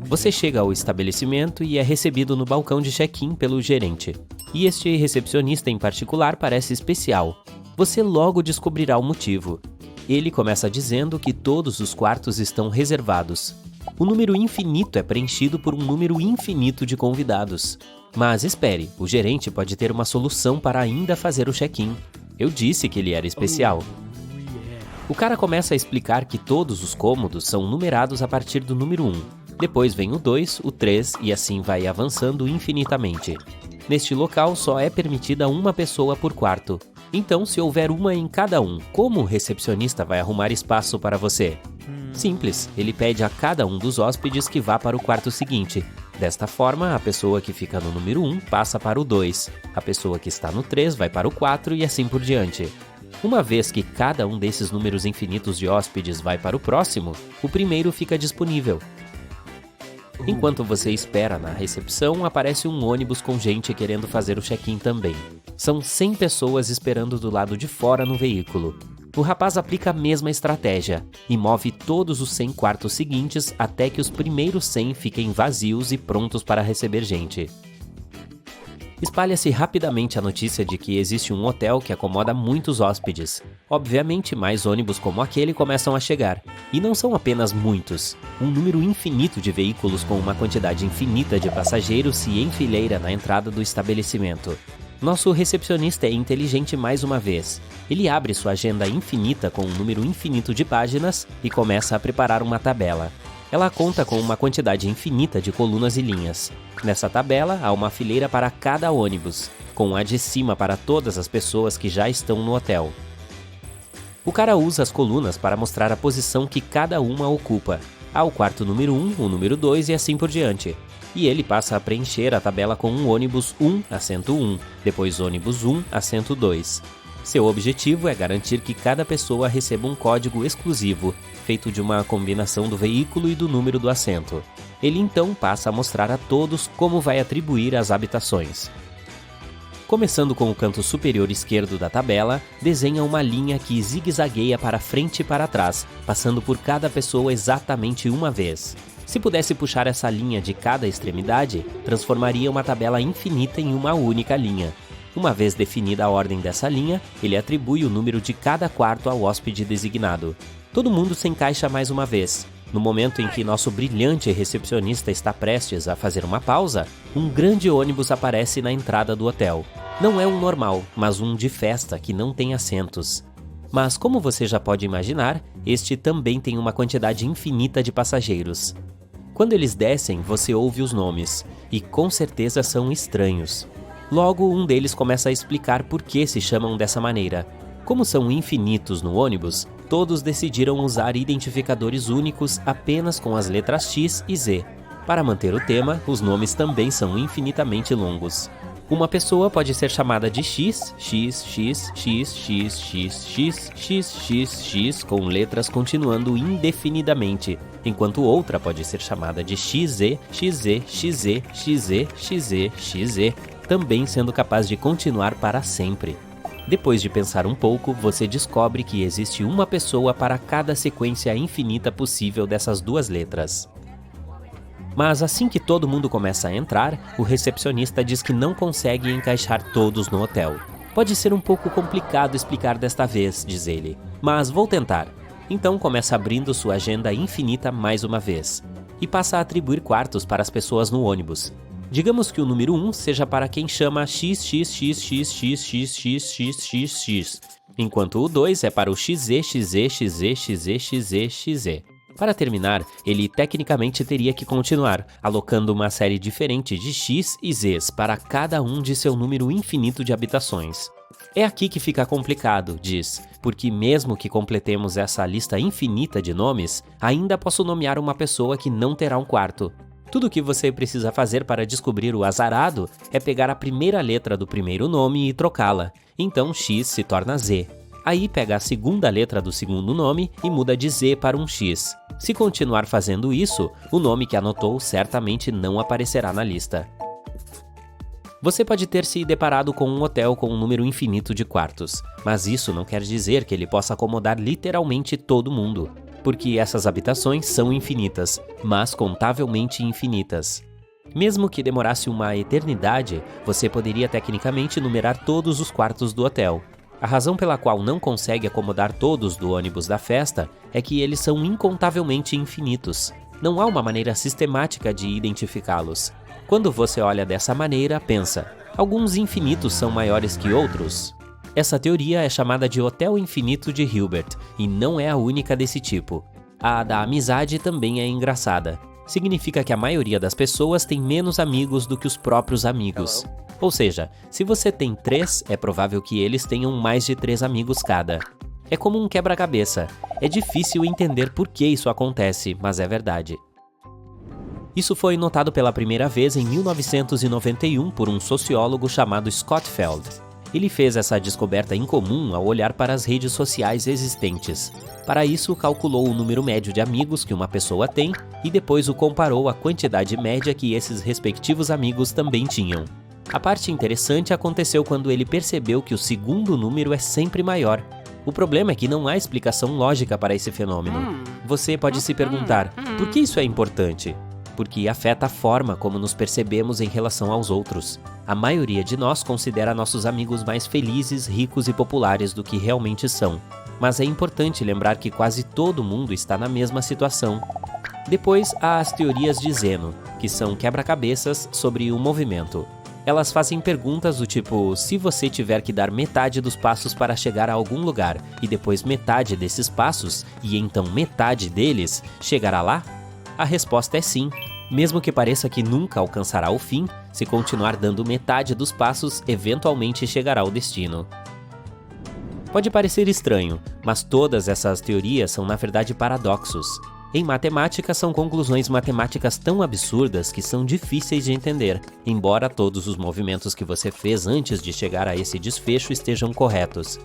Você chega ao estabelecimento e é recebido no balcão de check-in pelo gerente. E este recepcionista em particular parece especial. Você logo descobrirá o motivo. Ele começa dizendo que todos os quartos estão reservados. O número infinito é preenchido por um número infinito de convidados. Mas espere, o gerente pode ter uma solução para ainda fazer o check-in. Eu disse que ele era especial. O cara começa a explicar que todos os cômodos são numerados a partir do número 1. Depois vem o 2, o 3 e assim vai avançando infinitamente. Neste local só é permitida uma pessoa por quarto. Então, se houver uma em cada um, como o recepcionista vai arrumar espaço para você? Simples, ele pede a cada um dos hóspedes que vá para o quarto seguinte. Desta forma, a pessoa que fica no número 1 passa para o 2, a pessoa que está no 3 vai para o 4 e assim por diante. Uma vez que cada um desses números infinitos de hóspedes vai para o próximo, o primeiro fica disponível. Enquanto você espera na recepção, aparece um ônibus com gente querendo fazer o check-in também. São 100 pessoas esperando do lado de fora no veículo. O rapaz aplica a mesma estratégia e move todos os 100 quartos seguintes até que os primeiros 100 fiquem vazios e prontos para receber gente. Espalha-se rapidamente a notícia de que existe um hotel que acomoda muitos hóspedes. Obviamente, mais ônibus como aquele começam a chegar. E não são apenas muitos. Um número infinito de veículos com uma quantidade infinita de passageiros se enfileira na entrada do estabelecimento. Nosso recepcionista é inteligente mais uma vez. Ele abre sua agenda infinita com um número infinito de páginas e começa a preparar uma tabela. Ela conta com uma quantidade infinita de colunas e linhas. Nessa tabela, há uma fileira para cada ônibus, com a de cima para todas as pessoas que já estão no hotel. O cara usa as colunas para mostrar a posição que cada uma ocupa. Há o quarto número 1, o número 2 e assim por diante. E ele passa a preencher a tabela com um ônibus 1, assento 1, depois ônibus 1, assento 2. Seu objetivo é garantir que cada pessoa receba um código exclusivo, feito de uma combinação do veículo e do número do assento. Ele então passa a mostrar a todos como vai atribuir as habitações. Começando com o canto superior esquerdo da tabela, desenha uma linha que zigue-zagueia para frente e para trás, passando por cada pessoa exatamente uma vez. Se pudesse puxar essa linha de cada extremidade, transformaria uma tabela infinita em uma única linha. Uma vez definida a ordem dessa linha, ele atribui o número de cada quarto ao hóspede designado. Todo mundo se encaixa mais uma vez. No momento em que nosso brilhante recepcionista está prestes a fazer uma pausa, um grande ônibus aparece na entrada do hotel. Não é um normal, mas um de festa que não tem assentos. Mas como você já pode imaginar, este também tem uma quantidade infinita de passageiros. Quando eles descem, você ouve os nomes, e com certeza são estranhos. Logo, um deles começa a explicar por que se chamam dessa maneira. Como são infinitos no ônibus, todos decidiram usar identificadores únicos apenas com as letras X e Z. Para manter o tema, os nomes também são infinitamente longos. Uma pessoa pode ser chamada de X, X, X, X, X, X, X, X, X, X, com letras continuando indefinidamente, enquanto outra pode ser chamada de XZ, XZ, XZ, XZ, XZ, XZ, também sendo capaz de continuar para sempre. Depois de pensar um pouco, você descobre que existe uma pessoa para cada sequência infinita possível dessas duas letras. Mas assim que todo mundo começa a entrar, o recepcionista diz que não consegue encaixar todos no hotel. Pode ser um pouco complicado explicar desta vez, diz ele, mas vou tentar. Então começa abrindo sua agenda infinita mais uma vez, e passa a atribuir quartos para as pessoas no ônibus. Digamos que o número 1 seja para quem chama XXXXXXXXXX, enquanto o 2 é para o XZ, XZ, XZ, XZ, XZ, XZ. Para terminar, ele tecnicamente teria que continuar, alocando uma série diferente de X e Zs para cada um de seu número infinito de habitações. É aqui que fica complicado, diz, porque mesmo que completemos essa lista infinita de nomes, ainda posso nomear uma pessoa que não terá um quarto. Tudo o que você precisa fazer para descobrir o azarado é pegar a primeira letra do primeiro nome e trocá-la. Então X se torna Z. Aí pega a segunda letra do segundo nome e muda de Z para um X. Se continuar fazendo isso, o nome que anotou certamente não aparecerá na lista. Você pode ter se deparado com um hotel com um número infinito de quartos, mas isso não quer dizer que ele possa acomodar literalmente todo mundo, porque essas habitações são infinitas, mas contavelmente infinitas. Mesmo que demorasse uma eternidade, você poderia tecnicamente numerar todos os quartos do hotel. A razão pela qual não consegue acomodar todos do ônibus da festa é que eles são incontavelmente infinitos. Não há uma maneira sistemática de identificá-los. Quando você olha dessa maneira, pensa, alguns infinitos são maiores que outros? Essa teoria é chamada de Hotel Infinito de Hilbert, e não é a única desse tipo. A da amizade também é engraçada. Significa que a maioria das pessoas tem menos amigos do que os próprios amigos. Ou seja, se você tem 3, é provável que eles tenham mais de 3 amigos cada. É como um quebra-cabeça. É difícil entender por que isso acontece, mas é verdade. Isso foi notado pela primeira vez em 1991 por um sociólogo chamado Scott Feld. Ele fez essa descoberta incomum ao olhar para as redes sociais existentes. Para isso, calculou o número médio de amigos que uma pessoa tem e depois o comparou à quantidade média que esses respectivos amigos também tinham. A parte interessante aconteceu quando ele percebeu que o segundo número é sempre maior. O problema é que não há explicação lógica para esse fenômeno. Você pode se perguntar, por que isso é importante? Porque afeta a forma como nos percebemos em relação aos outros. A maioria de nós considera nossos amigos mais felizes, ricos e populares do que realmente são. Mas é importante lembrar que quase todo mundo está na mesma situação. Depois há as teorias de Zeno, que são quebra-cabeças sobre o movimento. Elas fazem perguntas do tipo, se você tiver que dar metade dos passos para chegar a algum lugar, e depois metade desses passos, e então metade deles, chegará lá? A resposta é sim. Mesmo que pareça que nunca alcançará o fim, se continuar dando metade dos passos, eventualmente chegará ao destino. Pode parecer estranho, mas todas essas teorias são na verdade paradoxos. Em matemática, são conclusões matemáticas tão absurdas que são difíceis de entender, embora todos os movimentos que você fez antes de chegar a esse desfecho estejam corretos.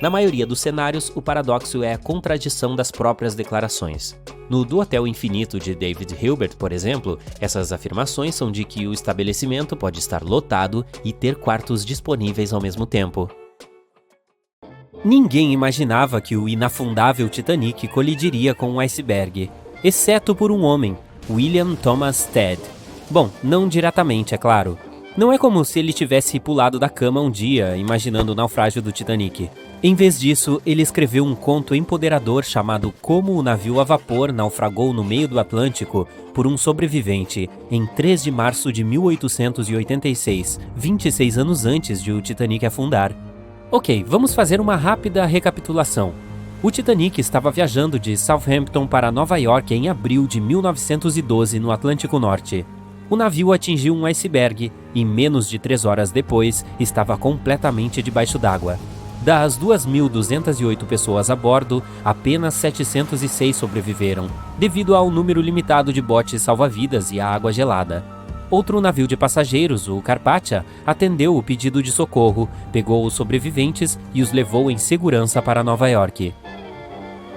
Na maioria dos cenários, o paradoxo é a contradição das próprias declarações. No Do Hotel Infinito de David Hilbert, por exemplo, essas afirmações são de que o estabelecimento pode estar lotado e ter quartos disponíveis ao mesmo tempo. Ninguém imaginava que o inafundável Titanic colidiria com um iceberg, exceto por um homem, William Thomas Stead. Bom, não diretamente, é claro. Não é como se ele tivesse pulado da cama um dia, imaginando o naufrágio do Titanic. Em vez disso, ele escreveu um conto empoderador chamado Como o Navio a Vapor Naufragou no Meio do Atlântico por um Sobrevivente, em 3 de março de 1886, 26 anos antes de o Titanic afundar. Ok, vamos fazer uma rápida recapitulação. O Titanic estava viajando de Southampton para Nova York em abril de 1912 no Atlântico Norte. O navio atingiu um iceberg e, menos de 3 horas depois, estava completamente debaixo d'água. Das 2.208 pessoas a bordo, apenas 706 sobreviveram, devido ao número limitado de botes salva-vidas e à água gelada. Outro navio de passageiros, o Carpathia, atendeu o pedido de socorro, pegou os sobreviventes e os levou em segurança para Nova York.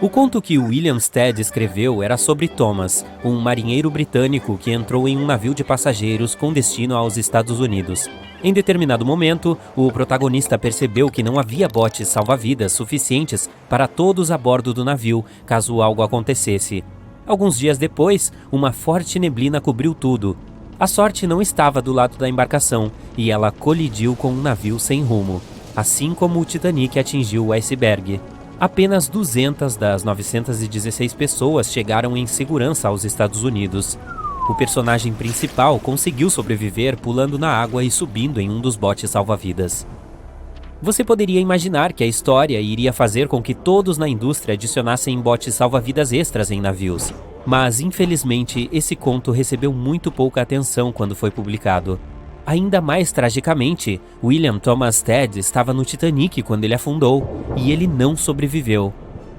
O conto que William Stead escreveu era sobre Thomas, um marinheiro britânico que entrou em um navio de passageiros com destino aos Estados Unidos. Em determinado momento, o protagonista percebeu que não havia botes salva-vidas suficientes para todos a bordo do navio, caso algo acontecesse. Alguns dias depois, uma forte neblina cobriu tudo. A sorte não estava do lado da embarcação e ela colidiu com um navio sem rumo, assim como o Titanic atingiu o iceberg. Apenas 200 das 916 pessoas chegaram em segurança aos Estados Unidos. O personagem principal conseguiu sobreviver pulando na água e subindo em um dos botes salva-vidas. Você poderia imaginar que a história iria fazer com que todos na indústria adicionassem botes salva-vidas extras em navios. Mas, infelizmente, esse conto recebeu muito pouca atenção quando foi publicado. Ainda mais tragicamente, William Thomas Stead estava no Titanic quando ele afundou, e ele não sobreviveu.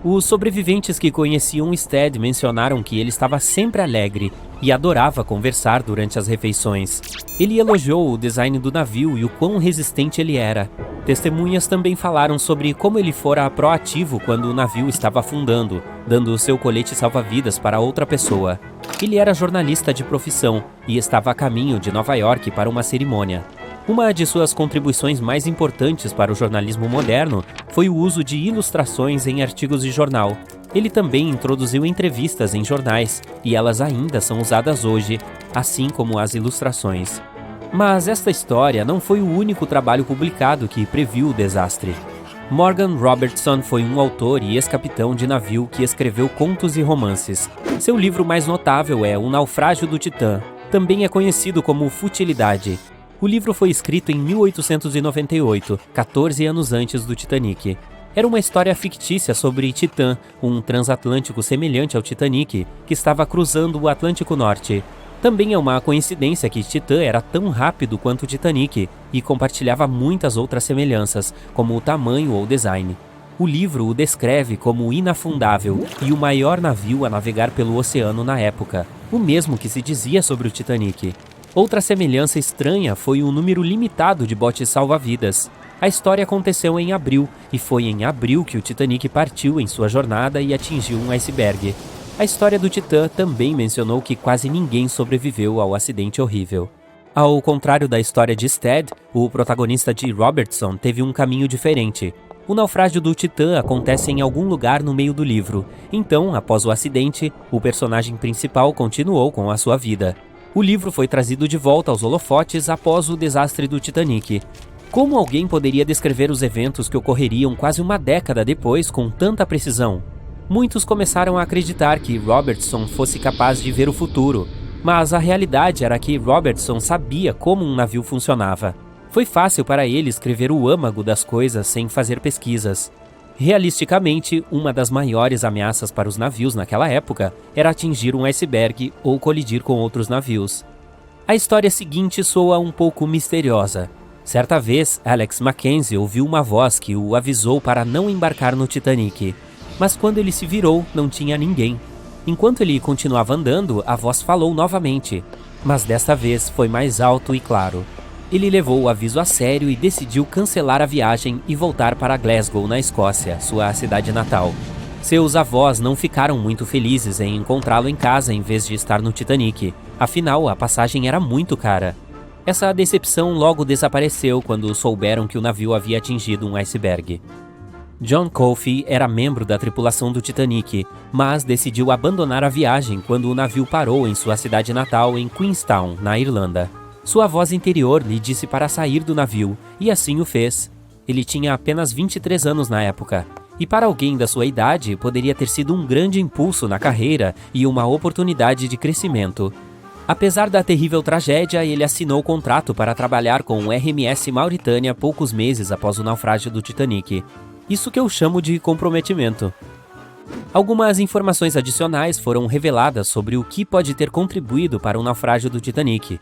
Os sobreviventes que conheciam Stead mencionaram que ele estava sempre alegre e adorava conversar durante as refeições. Ele elogiou o design do navio e o quão resistente ele era. Testemunhas também falaram sobre como ele fora proativo quando o navio estava afundando, dando seu colete salva-vidas para outra pessoa. Ele era jornalista de profissão e estava a caminho de Nova York para uma cerimônia. Uma de suas contribuições mais importantes para o jornalismo moderno foi o uso de ilustrações em artigos de jornal. Ele também introduziu entrevistas em jornais, e elas ainda são usadas hoje, assim como as ilustrações. Mas esta história não foi o único trabalho publicado que previu o desastre. Morgan Robertson foi um autor e ex-capitão de navio que escreveu contos e romances. Seu livro mais notável é O Naufrágio do Titã. Também é conhecido como Futilidade. O livro foi escrito em 1898, 14 anos antes do Titanic. Era uma história fictícia sobre Titã, um transatlântico semelhante ao Titanic, que estava cruzando o Atlântico Norte. Também é uma coincidência que Titã era tão rápido quanto o Titanic e compartilhava muitas outras semelhanças, como o tamanho ou design. O livro o descreve como inafundável e o maior navio a navegar pelo oceano na época, o mesmo que se dizia sobre o Titanic. Outra semelhança estranha foi o número limitado de botes salva-vidas. A história aconteceu em abril, e foi em abril que o Titanic partiu em sua jornada e atingiu um iceberg. A história do Titã também mencionou que quase ninguém sobreviveu ao acidente horrível. Ao contrário da história de Stead, o protagonista de Robertson teve um caminho diferente. O naufrágio do Titã acontece em algum lugar no meio do livro, então, após o acidente, o personagem principal continuou com a sua vida. O livro foi trazido de volta aos holofotes após o desastre do Titanic. Como alguém poderia descrever os eventos que ocorreriam quase uma década depois com tanta precisão? Muitos começaram a acreditar que Robertson fosse capaz de ver o futuro, mas a realidade era que Robertson sabia como um navio funcionava. Foi fácil para ele escrever o âmago das coisas sem fazer pesquisas. Realisticamente, uma das maiores ameaças para os navios naquela época era atingir um iceberg ou colidir com outros navios. A história seguinte soa um pouco misteriosa. Certa vez, Alex Mackenzie ouviu uma voz que o avisou para não embarcar no Titanic. Mas quando ele se virou, não tinha ninguém. Enquanto ele continuava andando, a voz falou novamente, mas desta vez foi mais alto e claro. Ele levou o aviso a sério e decidiu cancelar a viagem e voltar para Glasgow, na Escócia, sua cidade natal. Seus avós não ficaram muito felizes em encontrá-lo em casa em vez de estar no Titanic, afinal a passagem era muito cara. Essa decepção logo desapareceu quando souberam que o navio havia atingido um iceberg. John Coffey era membro da tripulação do Titanic, mas decidiu abandonar a viagem quando o navio parou em sua cidade natal em Queenstown, na Irlanda. Sua voz interior lhe disse para sair do navio, e assim o fez. Ele tinha apenas 23 anos na época, e para alguém da sua idade poderia ter sido um grande impulso na carreira e uma oportunidade de crescimento. Apesar da terrível tragédia, ele assinou contrato para trabalhar com o RMS Mauritânia poucos meses após o naufrágio do Titanic. Isso que eu chamo de comprometimento. Algumas informações adicionais foram reveladas sobre o que pode ter contribuído para o naufrágio do Titanic.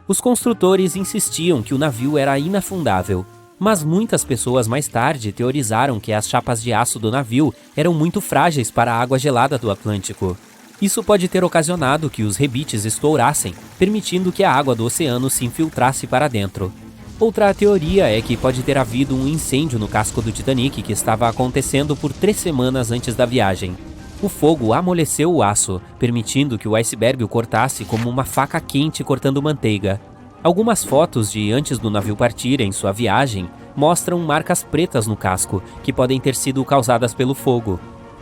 Os construtores insistiam que o navio era inafundável, mas muitas pessoas mais tarde teorizaram que as chapas de aço do navio eram muito frágeis para a água gelada do Atlântico. Isso pode ter ocasionado que os rebites estourassem, permitindo que a água do oceano se infiltrasse para dentro. Outra teoria é que pode ter havido um incêndio no casco do Titanic que estava acontecendo por 3 semanas antes da viagem. O fogo amoleceu o aço, permitindo que o iceberg o cortasse como uma faca quente cortando manteiga. Algumas fotos de antes do navio partir em sua viagem mostram marcas pretas no casco, que podem ter sido causadas pelo fogo.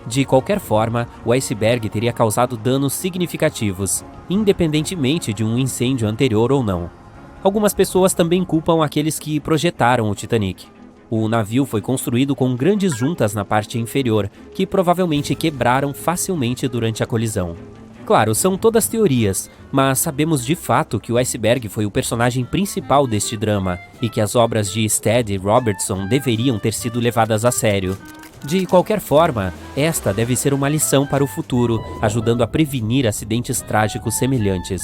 De qualquer forma, o iceberg teria causado danos significativos, independentemente de um incêndio anterior ou não. Algumas pessoas também culpam aqueles que projetaram o Titanic. O navio foi construído com grandes juntas na parte inferior, que provavelmente quebraram facilmente durante a colisão. Claro, são todas teorias, mas sabemos de fato que o iceberg foi o personagem principal deste drama e que as obras de Stead e Robertson deveriam ter sido levadas a sério. De qualquer forma, esta deve ser uma lição para o futuro, ajudando a prevenir acidentes trágicos semelhantes.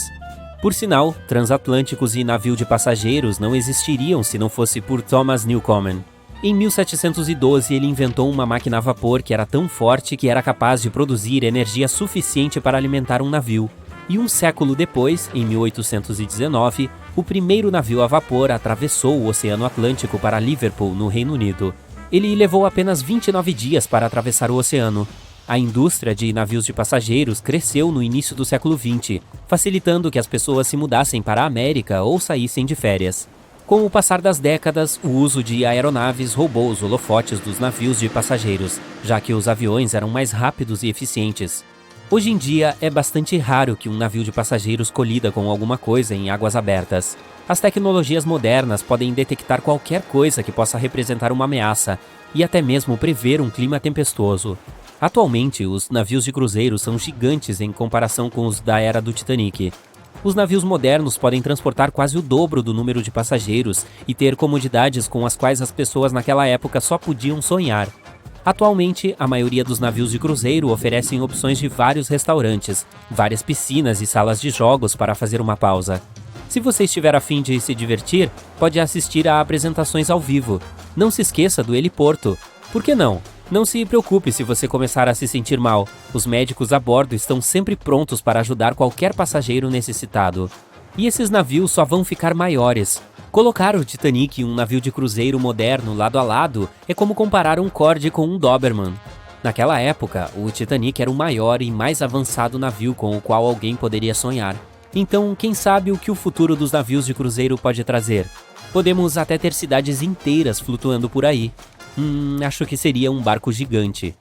Por sinal, transatlânticos e navio de passageiros não existiriam se não fosse por Thomas Newcomen. Em 1712, ele inventou uma máquina a vapor que era tão forte que era capaz de produzir energia suficiente para alimentar um navio. E um século depois, em 1819, o primeiro navio a vapor atravessou o Oceano Atlântico para Liverpool, no Reino Unido. Ele levou apenas 29 dias para atravessar o oceano. A indústria de navios de passageiros cresceu no início do século XX, facilitando que as pessoas se mudassem para a América ou saíssem de férias. Com o passar das décadas, o uso de aeronaves roubou os holofotes dos navios de passageiros, já que os aviões eram mais rápidos e eficientes. Hoje em dia, é bastante raro que um navio de passageiros colida com alguma coisa em águas abertas. As tecnologias modernas podem detectar qualquer coisa que possa representar uma ameaça e até mesmo prever um clima tempestuoso. Atualmente, os navios de cruzeiro são gigantes em comparação com os da era do Titanic. Os navios modernos podem transportar quase o dobro do número de passageiros e ter comodidades com as quais as pessoas naquela época só podiam sonhar. Atualmente, a maioria dos navios de cruzeiro oferecem opções de vários restaurantes, várias piscinas e salas de jogos para fazer uma pausa. Se você estiver a fim de se divertir, pode assistir a apresentações ao vivo. Não se esqueça do heliporto. Por que não? Não se preocupe se você começar a se sentir mal. Os médicos a bordo estão sempre prontos para ajudar qualquer passageiro necessitado. E esses navios só vão ficar maiores. Colocar o Titanic em um navio de cruzeiro moderno lado a lado é como comparar um Concorde com um Doberman. Naquela época, o Titanic era o maior e mais avançado navio com o qual alguém poderia sonhar. Então, quem sabe o que o futuro dos navios de cruzeiro pode trazer? Podemos até ter cidades inteiras flutuando por aí. Acho que seria um barco gigante.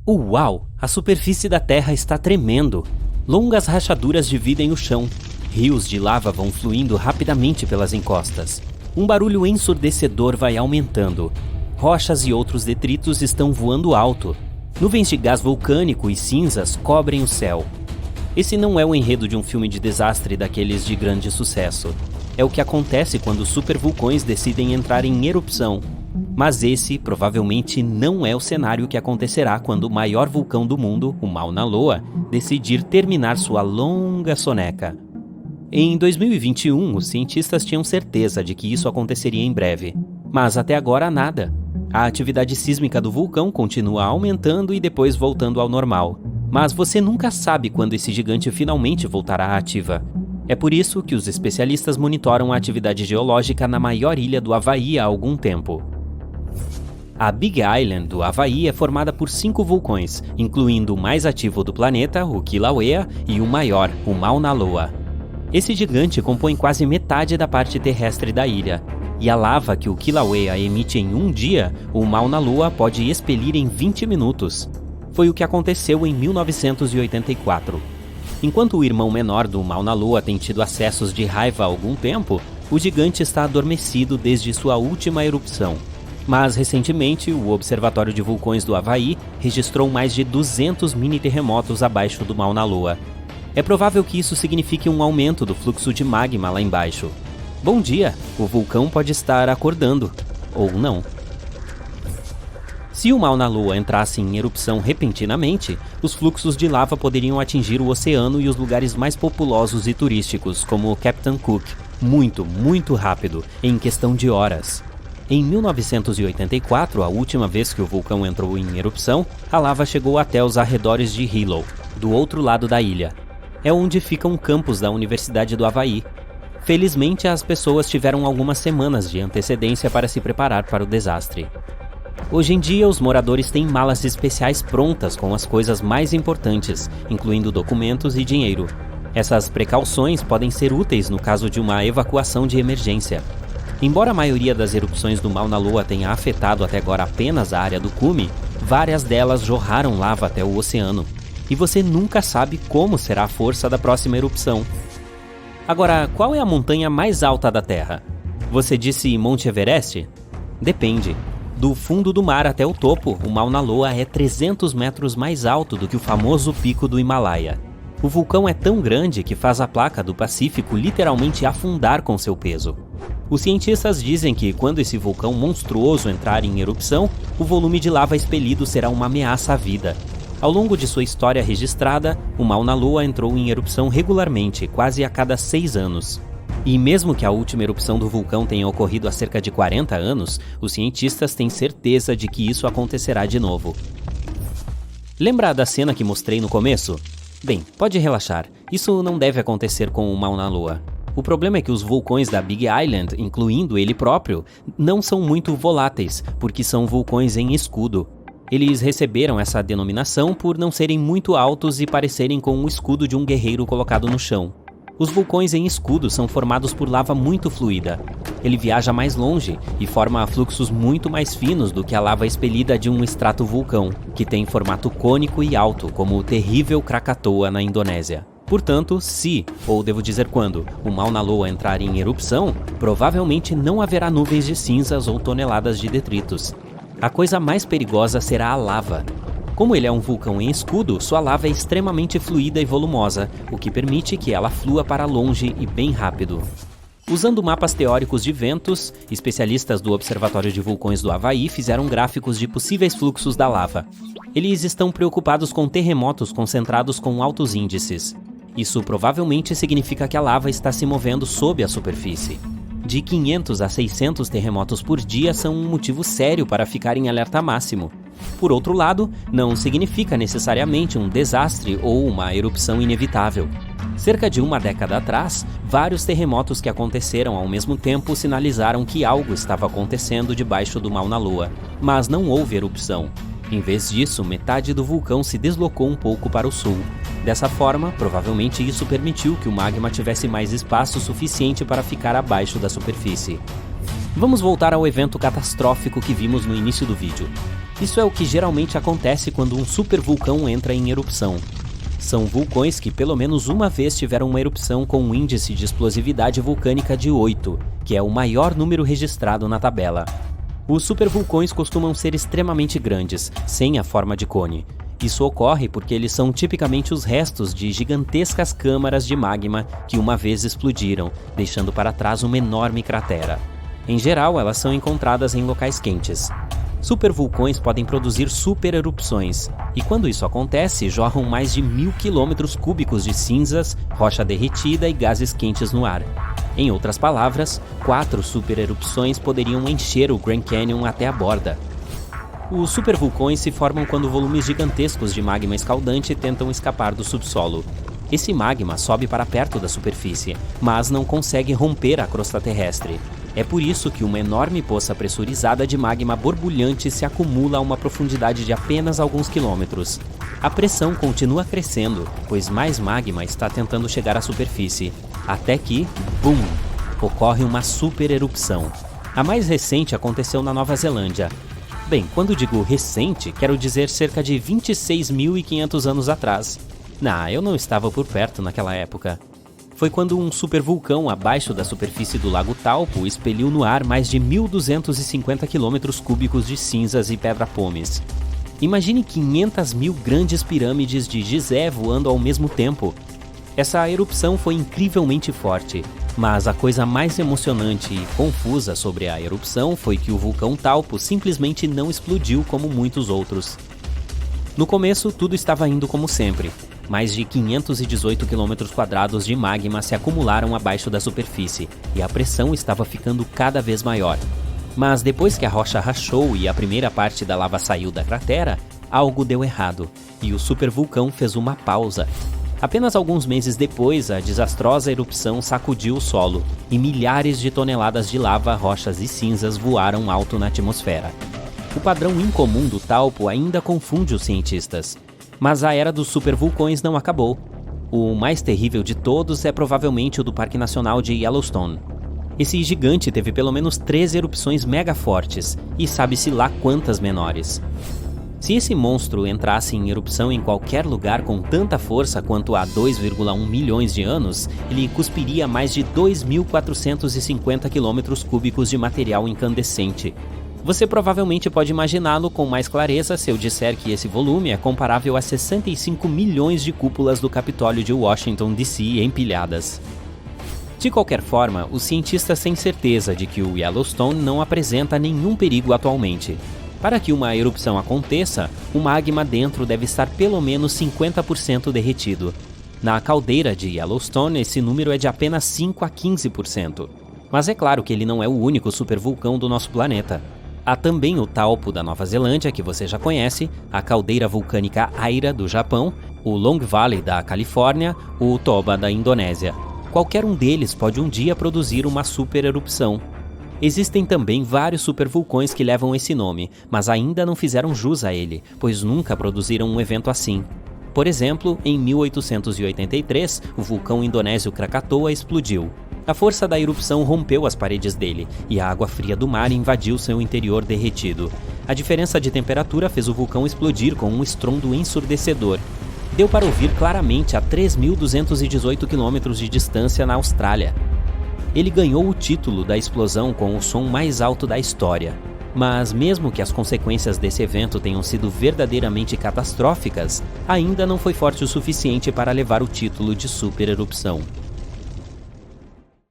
Uau! A superfície da Terra está tremendo. Longas rachaduras dividem o chão. Rios de lava vão fluindo rapidamente pelas encostas. Um barulho ensurdecedor vai aumentando. Rochas e outros detritos estão voando alto. Nuvens de gás vulcânico e cinzas cobrem o céu. Esse não é o enredo de um filme de desastre daqueles de grande sucesso. É o que acontece quando supervulcões decidem entrar em erupção. Mas esse provavelmente não é o cenário que acontecerá quando o maior vulcão do mundo, o Mauna Loa, decidir terminar sua longa soneca. Em 2021, os cientistas tinham certeza de que isso aconteceria em breve, mas até agora nada. A atividade sísmica do vulcão continua aumentando e depois voltando ao normal, mas você nunca sabe quando esse gigante finalmente voltará à ativa. É por isso que os especialistas monitoram a atividade geológica na maior ilha do Havaí há algum tempo. A Big Island do Havaí é formada por 5 vulcões, incluindo o mais ativo do planeta, o Kilauea, e o maior, o Mauna Loa. Esse gigante compõe quase metade da parte terrestre da ilha, e a lava que o Kilauea emite em um dia, o Mauna Loa pode expelir em 20 minutos. Foi o que aconteceu em 1984. Enquanto o irmão menor do Mauna Loa tem tido acessos de raiva há algum tempo, o gigante está adormecido desde sua última erupção. Mas, recentemente, o Observatório de Vulcões do Havaí registrou mais de 200 mini-terremotos abaixo do Mauna Loa. É provável que isso signifique um aumento do fluxo de magma lá embaixo. Bom dia! O vulcão pode estar acordando. Ou não. Se o Mauna Loa entrasse em erupção repentinamente, os fluxos de lava poderiam atingir o oceano e os lugares mais populosos e turísticos, como Captain Cook, muito rápido, em questão de horas. Em 1984, a última vez que o vulcão entrou em erupção, a lava chegou até os arredores de Hilo, do outro lado da ilha. É onde fica um campus da Universidade do Havaí. Felizmente, as pessoas tiveram algumas semanas de antecedência para se preparar para o desastre. Hoje em dia, os moradores têm malas especiais prontas com as coisas mais importantes, incluindo documentos e dinheiro. Essas precauções podem ser úteis no caso de uma evacuação de emergência. Embora a maioria das erupções do Mauna Loa tenha afetado até agora apenas a área do cume, várias delas jorraram lava até o oceano. E você nunca sabe como será a força da próxima erupção. Agora, qual é a montanha mais alta da Terra? Você disse Monte Everest? Depende. Do fundo do mar até o topo, o Mauna Loa é 300 metros mais alto do que o famoso pico do Himalaia. O vulcão é tão grande que faz a placa do Pacífico literalmente afundar com seu peso. Os cientistas dizem que quando esse vulcão monstruoso entrar em erupção, o volume de lava expelido será uma ameaça à vida. Ao longo de sua história registrada, o Mauna Loa entrou em erupção regularmente, quase a cada 6 anos. E mesmo que a última erupção do vulcão tenha ocorrido há cerca de 40 anos, os cientistas têm certeza de que isso acontecerá de novo. Lembra da cena que mostrei no começo? Bem, pode relaxar, isso não deve acontecer com o Mauna Loa. O problema é que os vulcões da Big Island, incluindo ele próprio, não são muito voláteis, porque são vulcões em escudo. Eles receberam essa denominação por não serem muito altos e parecerem com o escudo de um guerreiro colocado no chão. Os vulcões em escudo são formados por lava muito fluida. Ele viaja mais longe e forma fluxos muito mais finos do que a lava expelida de um estratovulcão, que tem formato cônico e alto, como o terrível Krakatoa na Indonésia. Portanto, se, ou devo dizer quando, o Mauna Loa entrar em erupção, provavelmente não haverá nuvens de cinzas ou toneladas de detritos. A coisa mais perigosa será a lava. Como ele é um vulcão em escudo, sua lava é extremamente fluida e volumosa, o que permite que ela flua para longe e bem rápido. Usando mapas teóricos de ventos, especialistas do Observatório de Vulcões do Havaí fizeram gráficos de possíveis fluxos da lava. Eles estão preocupados com terremotos concentrados com altos índices. Isso provavelmente significa que a lava está se movendo sob a superfície. De 500 a 600 terremotos por dia são um motivo sério para ficar em alerta máximo. Por outro lado, não significa necessariamente um desastre ou uma erupção inevitável. Cerca de uma década atrás, vários terremotos que aconteceram ao mesmo tempo sinalizaram que algo estava acontecendo debaixo do Mauna Loa, mas não houve erupção. Em vez disso, metade do vulcão se deslocou um pouco para o sul. Dessa forma, provavelmente isso permitiu que o magma tivesse mais espaço suficiente para ficar abaixo da superfície. Vamos voltar ao evento catastrófico que vimos no início do vídeo. Isso é o que geralmente acontece quando um supervulcão entra em erupção. São vulcões que pelo menos uma vez tiveram uma erupção com um índice de explosividade vulcânica de 8, que é o maior número registrado na tabela. Os supervulcões costumam ser extremamente grandes, sem a forma de cone. Isso ocorre porque eles são tipicamente os restos de gigantescas câmaras de magma que uma vez explodiram, deixando para trás uma enorme cratera. Em geral, elas são encontradas em locais quentes. Supervulcões podem produzir supererupções, e quando isso acontece, jorram mais de 1000 km³ de cinzas, rocha derretida e gases quentes no ar. Em outras palavras, 4 supererupções poderiam encher o Grand Canyon até a borda. Os supervulcões se formam quando volumes gigantescos de magma escaldante tentam escapar do subsolo. Esse magma sobe para perto da superfície, mas não consegue romper a crosta terrestre. É por isso que uma enorme poça pressurizada de magma borbulhante se acumula a uma profundidade de apenas alguns quilômetros. A pressão continua crescendo, pois mais magma está tentando chegar à superfície, até que, BUM! Ocorre uma supererupção. A mais recente aconteceu na Nova Zelândia. Bem, quando digo recente, quero dizer cerca de 26.500 anos atrás. Eu não estava por perto naquela época. Foi quando um supervulcão abaixo da superfície do Lago Taupo expeliu no ar mais de 1.250 km³ de cinzas e pedra-pomes. Imagine 500.000 grandes pirâmides de Gizé voando ao mesmo tempo. Essa erupção foi incrivelmente forte, mas a coisa mais emocionante e confusa sobre a erupção foi que o vulcão Taupo simplesmente não explodiu como muitos outros. No começo, tudo estava indo como sempre. Mais de 518 km² de magma se acumularam abaixo da superfície, e a pressão estava ficando cada vez maior. Mas depois que a rocha rachou e a primeira parte da lava saiu da cratera, algo deu errado, e o supervulcão fez uma pausa. Apenas alguns meses depois, a desastrosa erupção sacudiu o solo, e milhares de toneladas de lava, rochas e cinzas voaram alto na atmosfera. O padrão incomum do Taupo ainda confunde os cientistas. Mas a era dos supervulcões não acabou. O mais terrível de todos é provavelmente o do Parque Nacional de Yellowstone. Esse gigante teve pelo menos 3 erupções mega fortes, e sabe-se lá quantas menores. Se esse monstro entrasse em erupção em qualquer lugar com tanta força quanto há 2,1 milhões de anos, ele cuspiria mais de 2.450 km³ de material incandescente. Você provavelmente pode imaginá-lo com mais clareza se eu disser que esse volume é comparável a 65 milhões de cúpulas do Capitólio de Washington, D.C. empilhadas. De qualquer forma, os cientistas têm certeza de que o Yellowstone não apresenta nenhum perigo atualmente. Para que uma erupção aconteça, o magma dentro deve estar pelo menos 50% derretido. Na caldeira de Yellowstone, esse número é de apenas 5 a 15%. Mas é claro que ele não é o único supervulcão do nosso planeta. Há também o Taupo da Nova Zelândia, que você já conhece, a caldeira vulcânica Aira do Japão o Long Valley da Califórnia, o Toba da Indonésia. Qualquer um deles pode um dia produzir uma supererupção. Existem também vários supervulcões que levam esse nome, mas ainda não fizeram jus a ele, pois nunca produziram um evento assim. Por exemplo, em 1883, o vulcão indonésio Krakatoa explodiu. A força da erupção rompeu as paredes dele, e a água fria do mar invadiu seu interior derretido. A diferença de temperatura fez o vulcão explodir com um estrondo ensurdecedor. Deu para ouvir claramente a 3.218 km de distância na Austrália. Ele ganhou o título da explosão com o som mais alto da história. Mas mesmo que as consequências desse evento tenham sido verdadeiramente catastróficas, ainda não foi forte o suficiente para levar o título de supererupção.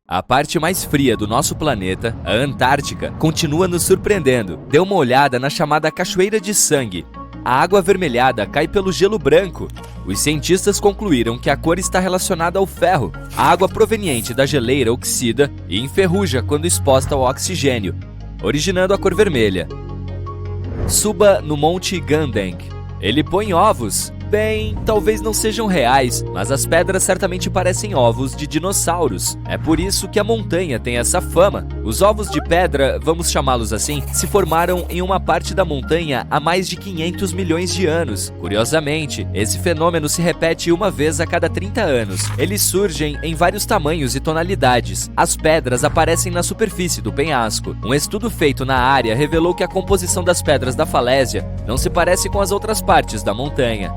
A parte mais fria do nosso planeta, a Antártica, continua nos surpreendendo. Dê uma olhada na chamada Cachoeira de Sangue. A água avermelhada cai pelo gelo branco. Os cientistas concluíram que a cor está relacionada ao ferro. A água proveniente da geleira oxida e enferruja quando exposta ao oxigênio, originando a cor vermelha. Suba no Monte Gandeng. Ele põe ovos. Bem, talvez não sejam reais, mas as pedras certamente parecem ovos de dinossauros. É por isso que a montanha tem essa fama. Os ovos de pedra, vamos chamá-los assim, se formaram em uma parte da montanha há mais de 500 milhões de anos. Curiosamente, esse fenômeno se repete uma vez a cada 30 anos. Eles surgem em vários tamanhos e tonalidades. As pedras aparecem na superfície do penhasco. Um estudo feito na área revelou que a composição das pedras da falésia não se parece com as outras partes da montanha.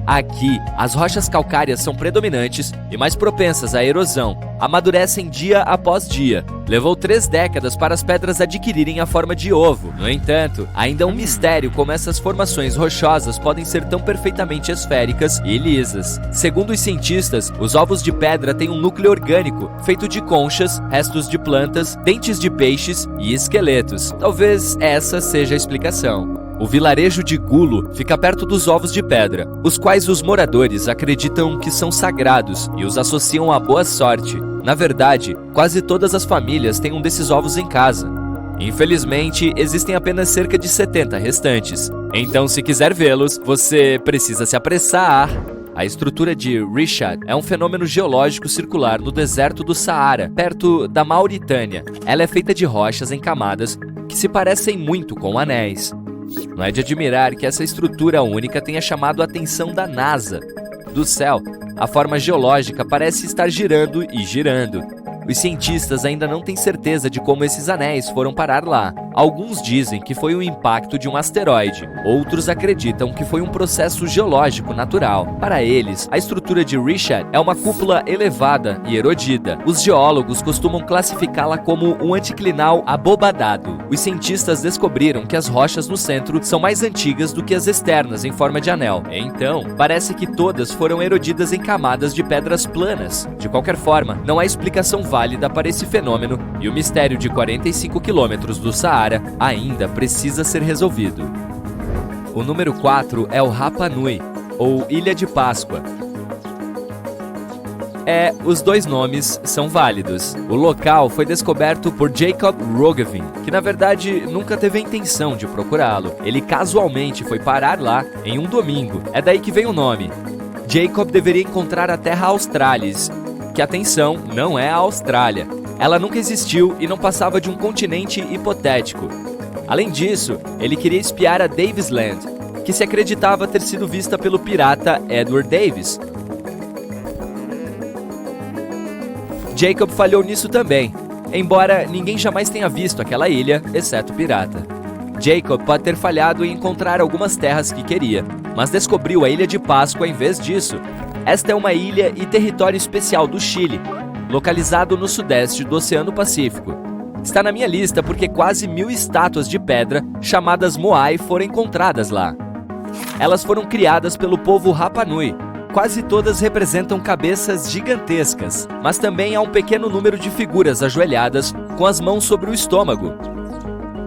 Aqui, as rochas calcárias são predominantes e mais propensas à erosão. Amadurecem dia após dia. Levou 3 décadas para as pedras adquirirem a forma de ovo. No entanto, ainda é um mistério como essas formações rochosas podem ser tão perfeitamente esféricas e lisas. Segundo os cientistas, os ovos de pedra têm um núcleo orgânico, feito de conchas, restos de plantas, dentes de peixes e esqueletos. Talvez essa seja a explicação. O vilarejo de Gulu fica perto dos ovos de pedra, os quais os moradores acreditam que são sagrados e os associam à boa sorte. Na verdade, quase todas as famílias têm um desses ovos em casa. Infelizmente, existem apenas cerca de 70 restantes. Então, se quiser vê-los, você precisa se apressar. A estrutura de Richat é um fenômeno geológico circular no deserto do Saara, perto da Mauritânia. Ela é feita de rochas em camadas que se parecem muito com anéis. Não é de admirar que essa estrutura única tenha chamado a atenção da NASA. Do céu, a forma geológica parece estar girando e girando. Os cientistas ainda não têm certeza de como esses anéis foram parar lá. Alguns dizem que foi o impacto de um asteroide, outros acreditam que foi um processo geológico natural. Para eles, a estrutura de Richat é uma cúpula elevada e erodida. Os geólogos costumam classificá-la como um anticlinal abobadado. Os cientistas descobriram que as rochas no centro são mais antigas do que as externas em forma de anel. Então, parece que todas foram erodidas em camadas de pedras planas. De qualquer forma, não há explicação válida para esse fenômeno e o mistério de 45 quilômetros do Saara ainda precisa ser resolvido. O número 4 é o Rapa Nui, ou Ilha de Páscoa. Os dois nomes são válidos. O local foi descoberto por Jacob Roggeveen, que na verdade nunca teve a intenção de procurá-lo. Ele casualmente foi parar lá em um domingo. É daí que vem o nome. Jacob deveria encontrar a Terra Australis, que, atenção, não é a Austrália. Ela nunca existiu e não passava de um continente hipotético. Além disso, ele queria espiar a Davis Land, que se acreditava ter sido vista pelo pirata Edward Davis. Jacob falhou nisso também, embora ninguém jamais tenha visto aquela ilha, exceto o pirata. Jacob pode ter falhado em encontrar algumas terras que queria, mas descobriu a Ilha de Páscoa em vez disso. Esta é uma ilha e território especial do Chile, localizado no sudeste do Oceano Pacífico. Está na minha lista porque quase 1000 estátuas de pedra, chamadas Moai, foram encontradas lá. Elas foram criadas pelo povo Rapa Nui. Quase todas representam cabeças gigantescas, mas também há um pequeno número de figuras ajoelhadas com as mãos sobre o estômago.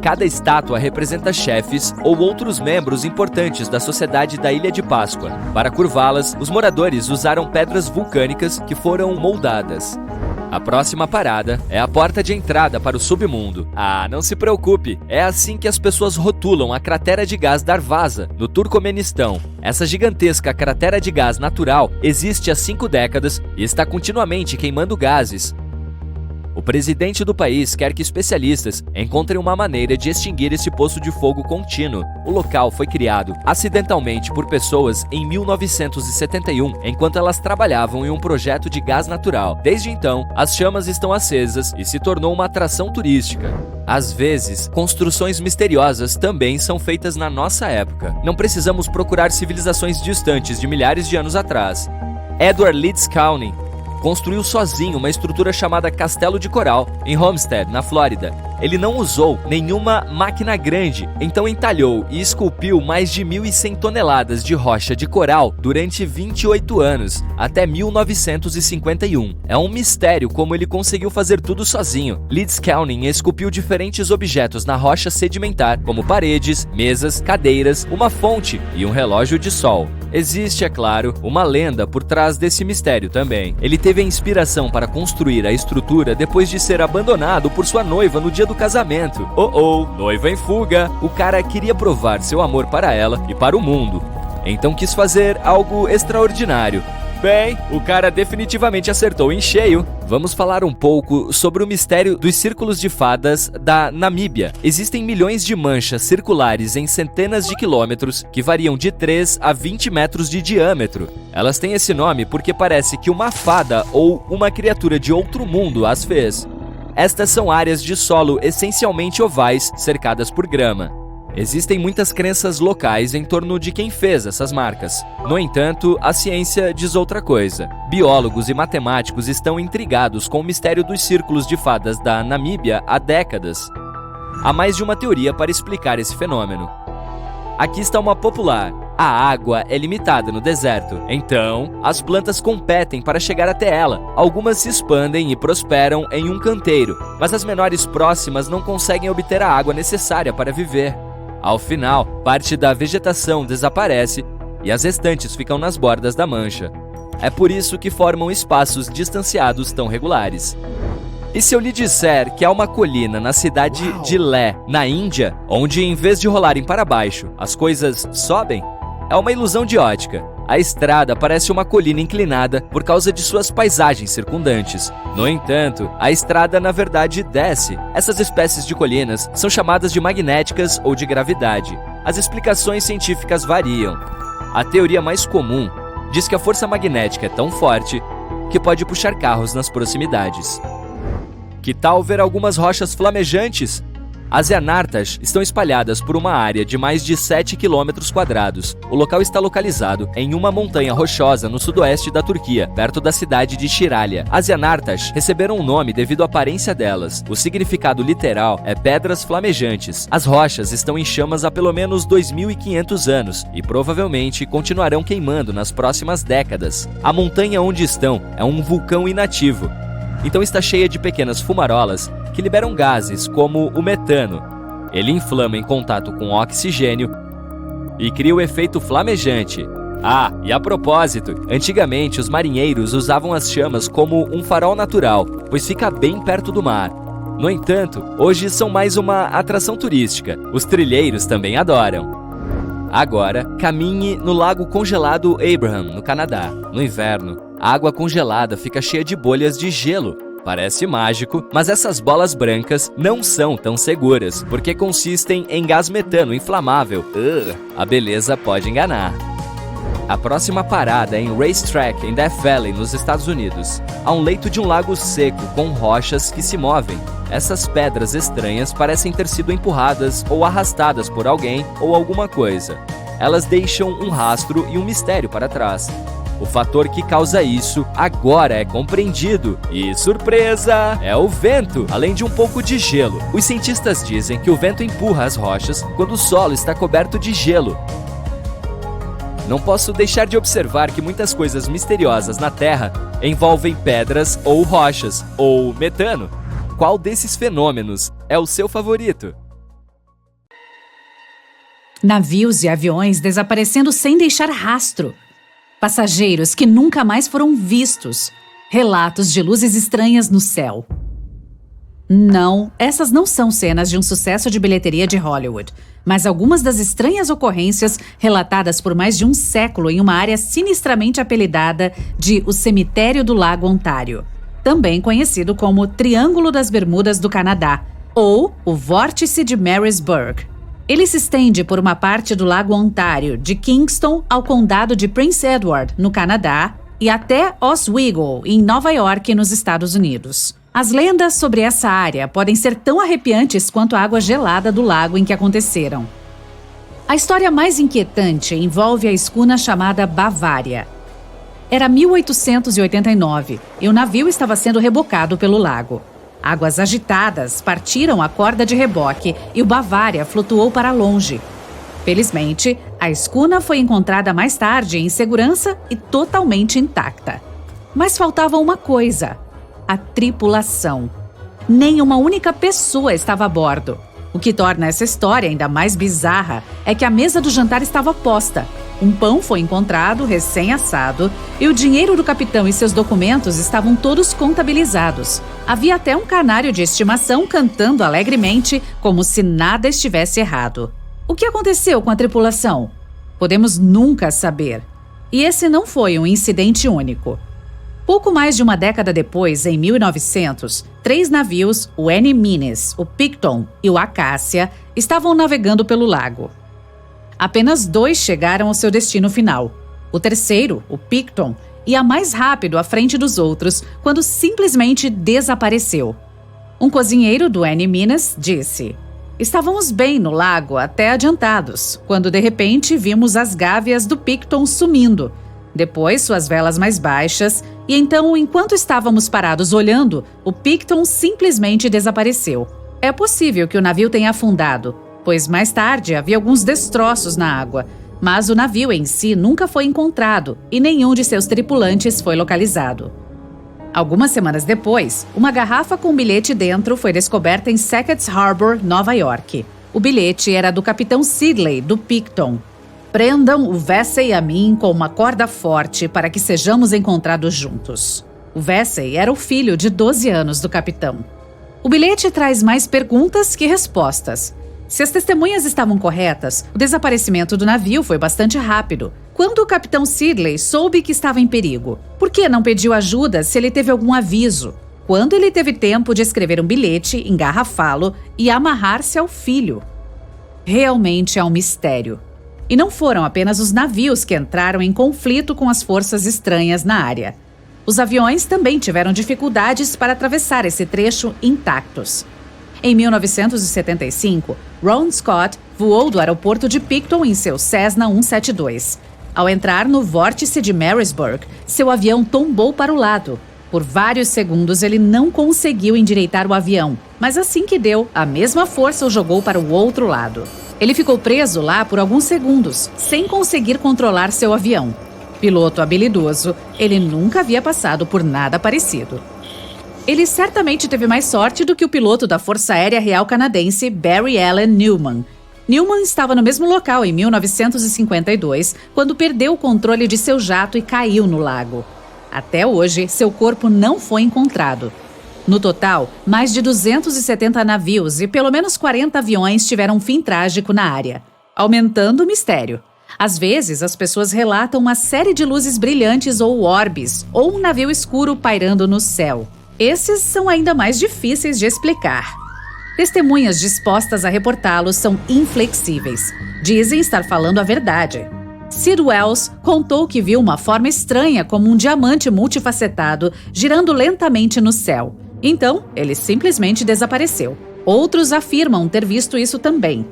Cada estátua representa chefes ou outros membros importantes da sociedade da Ilha de Páscoa. Para curvá-las, os moradores usaram pedras vulcânicas que foram moldadas. A próxima parada é a porta de entrada para o submundo. Ah, não se preocupe, é assim que as pessoas rotulam a cratera de gás Darvaza, no Turcomenistão. Essa gigantesca cratera de gás natural existe há 5 décadas e está continuamente queimando gases. O presidente do país quer que especialistas encontrem uma maneira de extinguir esse poço de fogo contínuo. O local foi criado acidentalmente por pessoas em 1971, enquanto elas trabalhavam em um projeto de gás natural. Desde então, as chamas estão acesas e se tornou uma atração turística. Às vezes, construções misteriosas também são feitas na nossa época. Não precisamos procurar civilizações distantes de milhares de anos atrás. Edward Leeds County construiu sozinho uma estrutura chamada Castelo de Coral, em Homestead, na Flórida. Ele não usou nenhuma máquina grande, então entalhou e esculpiu mais de 1.100 toneladas de rocha de coral durante 28 anos, até 1951. É um mistério como ele conseguiu fazer tudo sozinho. Leeds County esculpiu diferentes objetos na rocha sedimentar, como paredes, mesas, cadeiras, uma fonte e um relógio de sol. Existe, é claro, uma lenda por trás desse mistério também. Ele teve a inspiração para construir a estrutura depois de ser abandonado por sua noiva no dia do casamento. Noiva em fuga! O cara queria provar seu amor para ela e para o mundo. Então quis fazer algo extraordinário. Bem, o cara definitivamente acertou em cheio. Vamos falar um pouco sobre o mistério dos círculos de fadas da Namíbia. Existem milhões de manchas circulares em centenas de quilômetros que variam de 3 a 20 metros de diâmetro. Elas têm esse nome porque parece que uma fada ou uma criatura de outro mundo as fez. Estas são áreas de solo essencialmente ovais, cercadas por grama. Existem muitas crenças locais em torno de quem fez essas marcas. No entanto, a ciência diz outra coisa. Biólogos e matemáticos estão intrigados com o mistério dos círculos de fadas da Namíbia há décadas. Há mais de uma teoria para explicar esse fenômeno. Aqui está uma popular. A água é limitada no deserto, então as plantas competem para chegar até ela. Algumas se expandem e prosperam em um canteiro, mas as menores próximas não conseguem obter a água necessária para viver. Ao final, parte da vegetação desaparece e as restantes ficam nas bordas da mancha. É por isso que formam espaços distanciados tão regulares. E se eu lhe disser que há uma colina na cidade de Leh, na Índia, onde em vez de rolarem para baixo, as coisas sobem? É uma ilusão de ótica. A estrada parece uma colina inclinada por causa de suas paisagens circundantes. No entanto, a estrada na verdade desce. Essas espécies de colinas são chamadas de magnéticas ou de gravidade. As explicações científicas variam. A teoria mais comum diz que a força magnética é tão forte que pode puxar carros nas proximidades. Que tal ver algumas rochas flamejantes? As Yanartas estão espalhadas por uma área de mais de 7 km². O local está localizado em uma montanha rochosa no sudoeste da Turquia, perto da cidade de Şiralya. As Yanartas receberam o nome devido à aparência delas. O significado literal é pedras flamejantes. As rochas estão em chamas há pelo menos 2.500 anos e provavelmente continuarão queimando nas próximas décadas. A montanha onde estão é um vulcão inativo, então está cheia de pequenas fumarolas que liberam gases como o metano. Ele inflama em contato com oxigênio e cria o efeito flamejante. Ah, e a propósito, antigamente os marinheiros usavam as chamas como um farol natural, pois fica bem perto do mar. No entanto, hoje são mais uma atração turística. Os trilheiros também adoram. Agora, caminhe no lago congelado Abraham, no Canadá. No inverno, a água congelada fica cheia de bolhas de gelo. Parece mágico, mas essas bolas brancas não são tão seguras, porque consistem em gás metano inflamável. A beleza pode enganar. A próxima parada é em Racetrack, em Death Valley, nos Estados Unidos. Há um leito de um lago seco com rochas que se movem. Essas pedras estranhas parecem ter sido empurradas ou arrastadas por alguém ou alguma coisa. Elas deixam um rastro e um mistério para trás. O fator que causa isso agora é compreendido. E surpresa! É o vento, além de um pouco de gelo. Os cientistas dizem que o vento empurra as rochas quando o solo está coberto de gelo. Não posso deixar de observar que muitas coisas misteriosas na Terra envolvem pedras ou rochas, ou metano. Qual desses fenômenos é o seu favorito? Navios e aviões desaparecendo sem deixar rastro. Passageiros que nunca mais foram vistos. Relatos de luzes estranhas no céu. Não, essas não são cenas de um sucesso de bilheteria de Hollywood, mas algumas das estranhas ocorrências relatadas por mais de um século em uma área sinistramente apelidada de o Cemitério do Lago Ontário, também conhecido como Triângulo das Bermudas do Canadá, ou o Vórtice de Marysburg. Ele se estende por uma parte do Lago Ontário, de Kingston ao Condado de Prince Edward, no Canadá, e até Oswego, em Nova York, nos Estados Unidos. As lendas sobre essa área podem ser tão arrepiantes quanto a água gelada do lago em que aconteceram. A história mais inquietante envolve a escuna chamada Bavária. Era 1889 e o navio estava sendo rebocado pelo lago. Águas agitadas partiram a corda de reboque e o Bavária flutuou para longe. Felizmente, a escuna foi encontrada mais tarde em segurança e totalmente intacta. Mas faltava uma coisa: a tripulação. Nem uma única pessoa estava a bordo. O que torna essa história ainda mais bizarra é que a mesa do jantar estava posta. Um pão foi encontrado, recém-assado, e o dinheiro do capitão e seus documentos estavam todos contabilizados. Havia até um canário de estimação cantando alegremente, como se nada estivesse errado. O que aconteceu com a tripulação? Podemos nunca saber. E esse não foi um incidente único. Pouco mais de uma década depois, em 1900, 3 navios, o Annie Mines, o Picton e o Acacia, estavam navegando pelo lago. Apenas 2 chegaram ao seu destino final. O terceiro, o Picton, ia mais rápido à frente dos outros quando simplesmente desapareceu. Um cozinheiro do Annie Mines disse: "Estávamos bem no lago até adiantados, quando de repente vimos as gáveas do Picton sumindo. Depois suas velas mais baixas, e então, enquanto estávamos parados olhando, o Picton simplesmente desapareceu. É possível que o navio tenha afundado, pois mais tarde havia alguns destroços na água, mas o navio em si nunca foi encontrado e nenhum de seus tripulantes foi localizado." Algumas semanas depois, uma garrafa com um bilhete dentro foi descoberta em Sackett's Harbor, Nova York. O bilhete era do capitão Sidley, do Picton. "Prendam o Vesey e a mim com uma corda forte para que sejamos encontrados juntos." O Vesey era o filho de 12 anos do capitão. O bilhete traz mais perguntas que respostas. Se as testemunhas estavam corretas, o desaparecimento do navio foi bastante rápido. Quando o capitão Sidley soube que estava em perigo, por que não pediu ajuda se ele teve algum aviso? Quando ele teve tempo de escrever um bilhete, engarrafá-lo e amarrar-se ao filho? Realmente é um mistério. E não foram apenas os navios que entraram em conflito com as forças estranhas na área. Os aviões também tiveram dificuldades para atravessar esse trecho intactos. Em 1975, Ron Scott voou do aeroporto de Picton em seu Cessna 172. Ao entrar no vórtice de Marysburg, seu avião tombou para o lado. Por vários segundos ele não conseguiu endireitar o avião, mas assim que deu, a mesma força o jogou para o outro lado. Ele ficou preso lá por alguns segundos, sem conseguir controlar seu avião. Piloto habilidoso, ele nunca havia passado por nada parecido. Ele certamente teve mais sorte do que o piloto da Força Aérea Real Canadense, Barry Allen Newman. Newman estava no mesmo local em 1952, quando perdeu o controle de seu jato e caiu no lago. Até hoje, seu corpo não foi encontrado. No total, mais de 270 navios e pelo menos 40 aviões tiveram um fim trágico na área, aumentando o mistério. Às vezes, as pessoas relatam uma série de luzes brilhantes ou orbes, ou um navio escuro pairando no céu. Esses são ainda mais difíceis de explicar. Testemunhas dispostas a reportá-los são inflexíveis. Dizem estar falando a verdade. Sid Wells contou que viu uma forma estranha como um diamante multifacetado girando lentamente no céu. Então, ele simplesmente desapareceu. Outros afirmam ter visto isso também.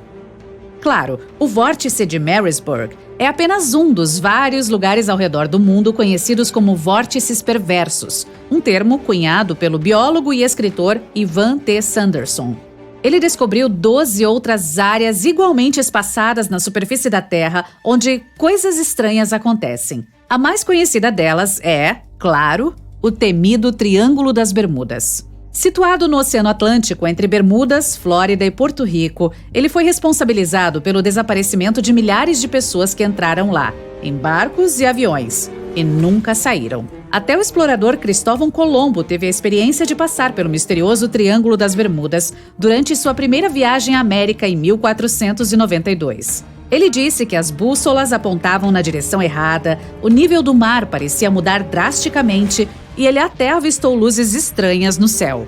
Claro, o vórtice de Marysburg é apenas um dos vários lugares ao redor do mundo conhecidos como vórtices perversos, um termo cunhado pelo biólogo e escritor Ivan T. Sanderson. Ele descobriu 12 outras áreas igualmente espaçadas na superfície da Terra onde coisas estranhas acontecem. A mais conhecida delas é, claro, o temido Triângulo das Bermudas. Situado no Oceano Atlântico entre Bermudas, Flórida e Porto Rico, ele foi responsabilizado pelo desaparecimento de milhares de pessoas que entraram lá, em barcos e aviões. e nunca saíram. Até o explorador Cristóvão Colombo teve a experiência de passar pelo misterioso Triângulo das Bermudas durante sua primeira viagem à América em 1492. Ele disse que as bússolas apontavam na direção errada, o nível do mar parecia mudar drasticamente e ele até avistou luzes estranhas no céu.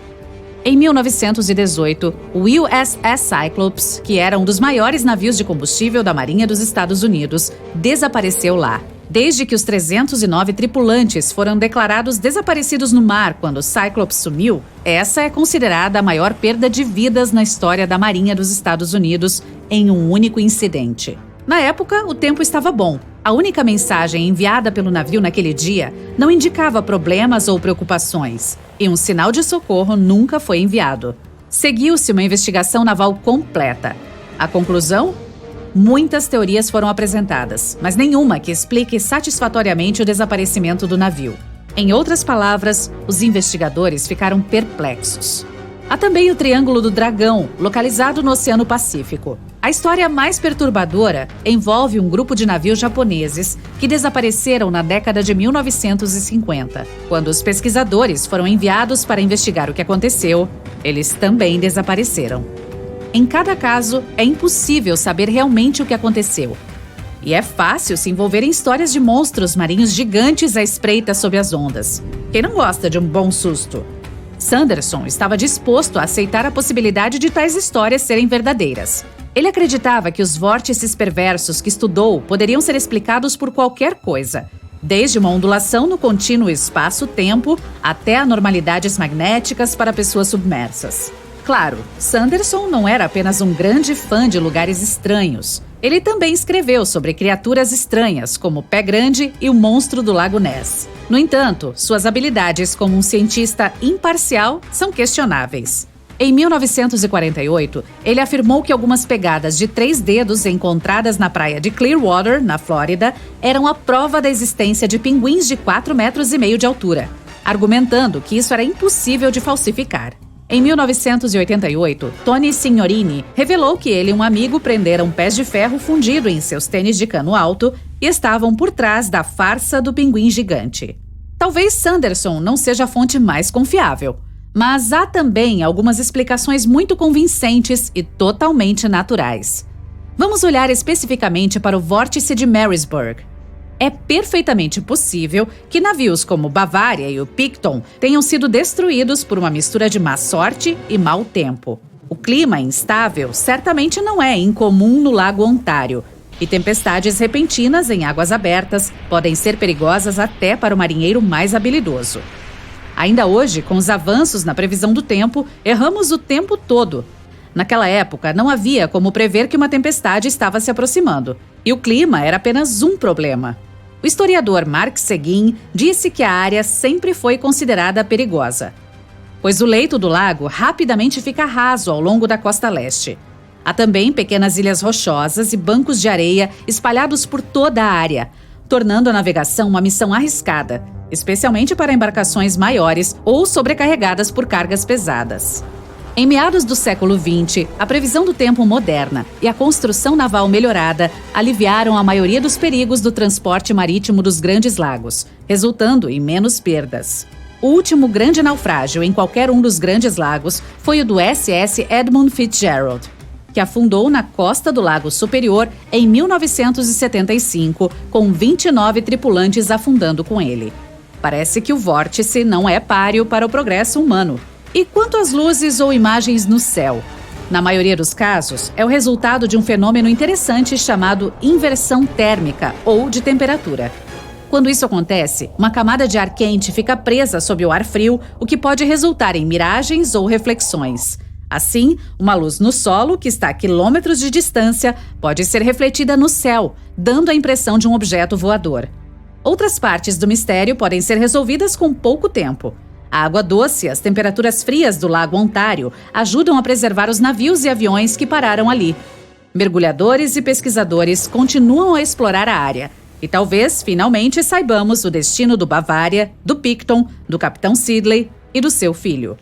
Em 1918, o USS Cyclops, que era um dos maiores navios de combustível da Marinha dos Estados Unidos, desapareceu lá. Desde que os 309 tripulantes foram declarados desaparecidos no mar quando o Cyclops sumiu, essa é considerada a maior perda de vidas na história da Marinha dos Estados Unidos em um único incidente. Na época, o tempo estava bom. A única mensagem enviada pelo navio naquele dia não indicava problemas ou preocupações, e um sinal de socorro nunca foi enviado. Seguiu-se uma investigação naval completa. A conclusão? Muitas teorias foram apresentadas, mas nenhuma que explique satisfatoriamente o desaparecimento do navio. Em outras palavras, os investigadores ficaram perplexos. Há também o Triângulo do Dragão, localizado no Oceano Pacífico. A história mais perturbadora envolve um grupo de navios japoneses que desapareceram na década de 1950. Quando os pesquisadores foram enviados para investigar o que aconteceu, eles também desapareceram. Em cada caso, é impossível saber realmente o que aconteceu. E é fácil se envolver em histórias de monstros marinhos gigantes à espreita sob as ondas. Quem não gosta de um bom susto? Sanderson estava disposto a aceitar a possibilidade de tais histórias serem verdadeiras. Ele acreditava que os vórtices perversos que estudou poderiam ser explicados por qualquer coisa, desde uma ondulação no contínuo espaço-tempo até anormalidades magnéticas para pessoas submersas. Claro, Sanderson não era apenas um grande fã de lugares estranhos. Ele também escreveu sobre criaturas estranhas, como o Pé Grande e o Monstro do Lago Ness. No entanto, suas habilidades como um cientista imparcial são questionáveis. Em 1948, ele afirmou que algumas pegadas de 3 dedos encontradas na praia de Clearwater, na Flórida, eram a prova da existência de pinguins de 4,5 metros de altura, argumentando que isso era impossível de falsificar. Em 1988, Tony Signorini revelou que ele e um amigo prenderam pés de ferro fundido em seus tênis de cano alto e estavam por trás da farsa do pinguim gigante. Talvez Sanderson não seja a fonte mais confiável, mas há também algumas explicações muito convincentes e totalmente naturais. Vamos olhar especificamente para o vórtice de Marysburg. É perfeitamente possível que navios como o Bavaria e o Picton tenham sido destruídos por uma mistura de má sorte e mau tempo. O clima instável certamente não é incomum no Lago Ontário, e tempestades repentinas em águas abertas podem ser perigosas até para o marinheiro mais habilidoso. Ainda hoje, com os avanços na previsão do tempo, erramos o tempo todo. Naquela época, não havia como prever que uma tempestade estava se aproximando, e o clima era apenas um problema. O historiador Mark Seguin disse que a área sempre foi considerada perigosa, pois o leito do lago rapidamente fica raso ao longo da costa leste. Há também pequenas ilhas rochosas e bancos de areia espalhados por toda a área, tornando a navegação uma missão arriscada, especialmente para embarcações maiores ou sobrecarregadas por cargas pesadas. Em meados do século XX, a previsão do tempo moderna e a construção naval melhorada aliviaram a maioria dos perigos do transporte marítimo dos Grandes Lagos, resultando em menos perdas. O último grande naufrágio em qualquer um dos Grandes Lagos foi o do SS Edmund Fitzgerald, que afundou na costa do Lago Superior em 1975, com 29 tripulantes afundando com ele. Parece que o vórtice não é páreo para o progresso humano. E quanto às luzes ou imagens no céu? Na maioria dos casos, é o resultado de um fenômeno interessante chamado inversão térmica ou de temperatura. Quando isso acontece, uma camada de ar quente fica presa sob o ar frio, o que pode resultar em miragens ou reflexões. Assim, uma luz no solo, que está a quilômetros de distância, pode ser refletida no céu, dando a impressão de um objeto voador. Outras partes do mistério podem ser resolvidas com pouco tempo. A água doce e as temperaturas frias do Lago Ontário ajudam a preservar os navios e aviões que pararam ali. Mergulhadores e pesquisadores continuam a explorar a área. E talvez, finalmente, saibamos o destino do Bavaria, do Picton, do Capitão Sidley e do seu filho.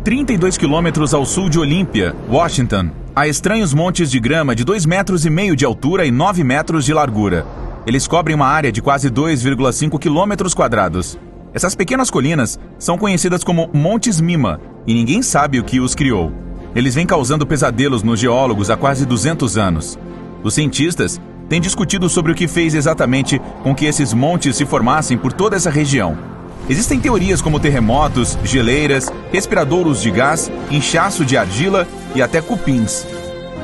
32 quilômetros ao sul de Olímpia, Washington, há estranhos montes de grama de 2,5 metros de altura e 9 metros de largura. Eles cobrem uma área de quase 2,5 quilômetros quadrados. Essas pequenas colinas são conhecidas como Montes Mima, e ninguém sabe o que os criou. Eles vêm causando pesadelos nos geólogos há quase 200 anos. Os cientistas têm discutido sobre o que fez exatamente com que esses montes se formassem por toda essa região. Existem teorias como terremotos, geleiras, respiradouros de gás, inchaço de argila e até cupins.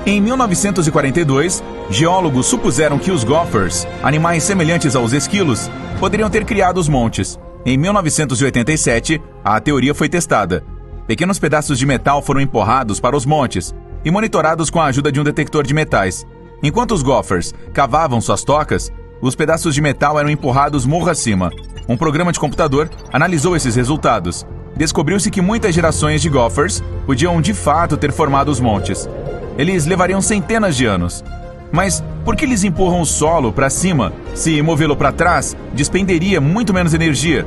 Em 1942, geólogos supuseram que os gophers, animais semelhantes aos esquilos, poderiam ter criado os montes. Em 1987, a teoria foi testada. Pequenos pedaços de metal foram empurrados para os montes e monitorados com a ajuda de um detector de metais. Enquanto os gophers cavavam suas tocas, os pedaços de metal eram empurrados morro acima. Um programa de computador analisou esses resultados. Descobriu-se que muitas gerações de gophers podiam de fato ter formado os montes. Eles levariam centenas de anos. Mas por que eles empurram o solo para cima, se movê-lo para trás despenderia muito menos energia?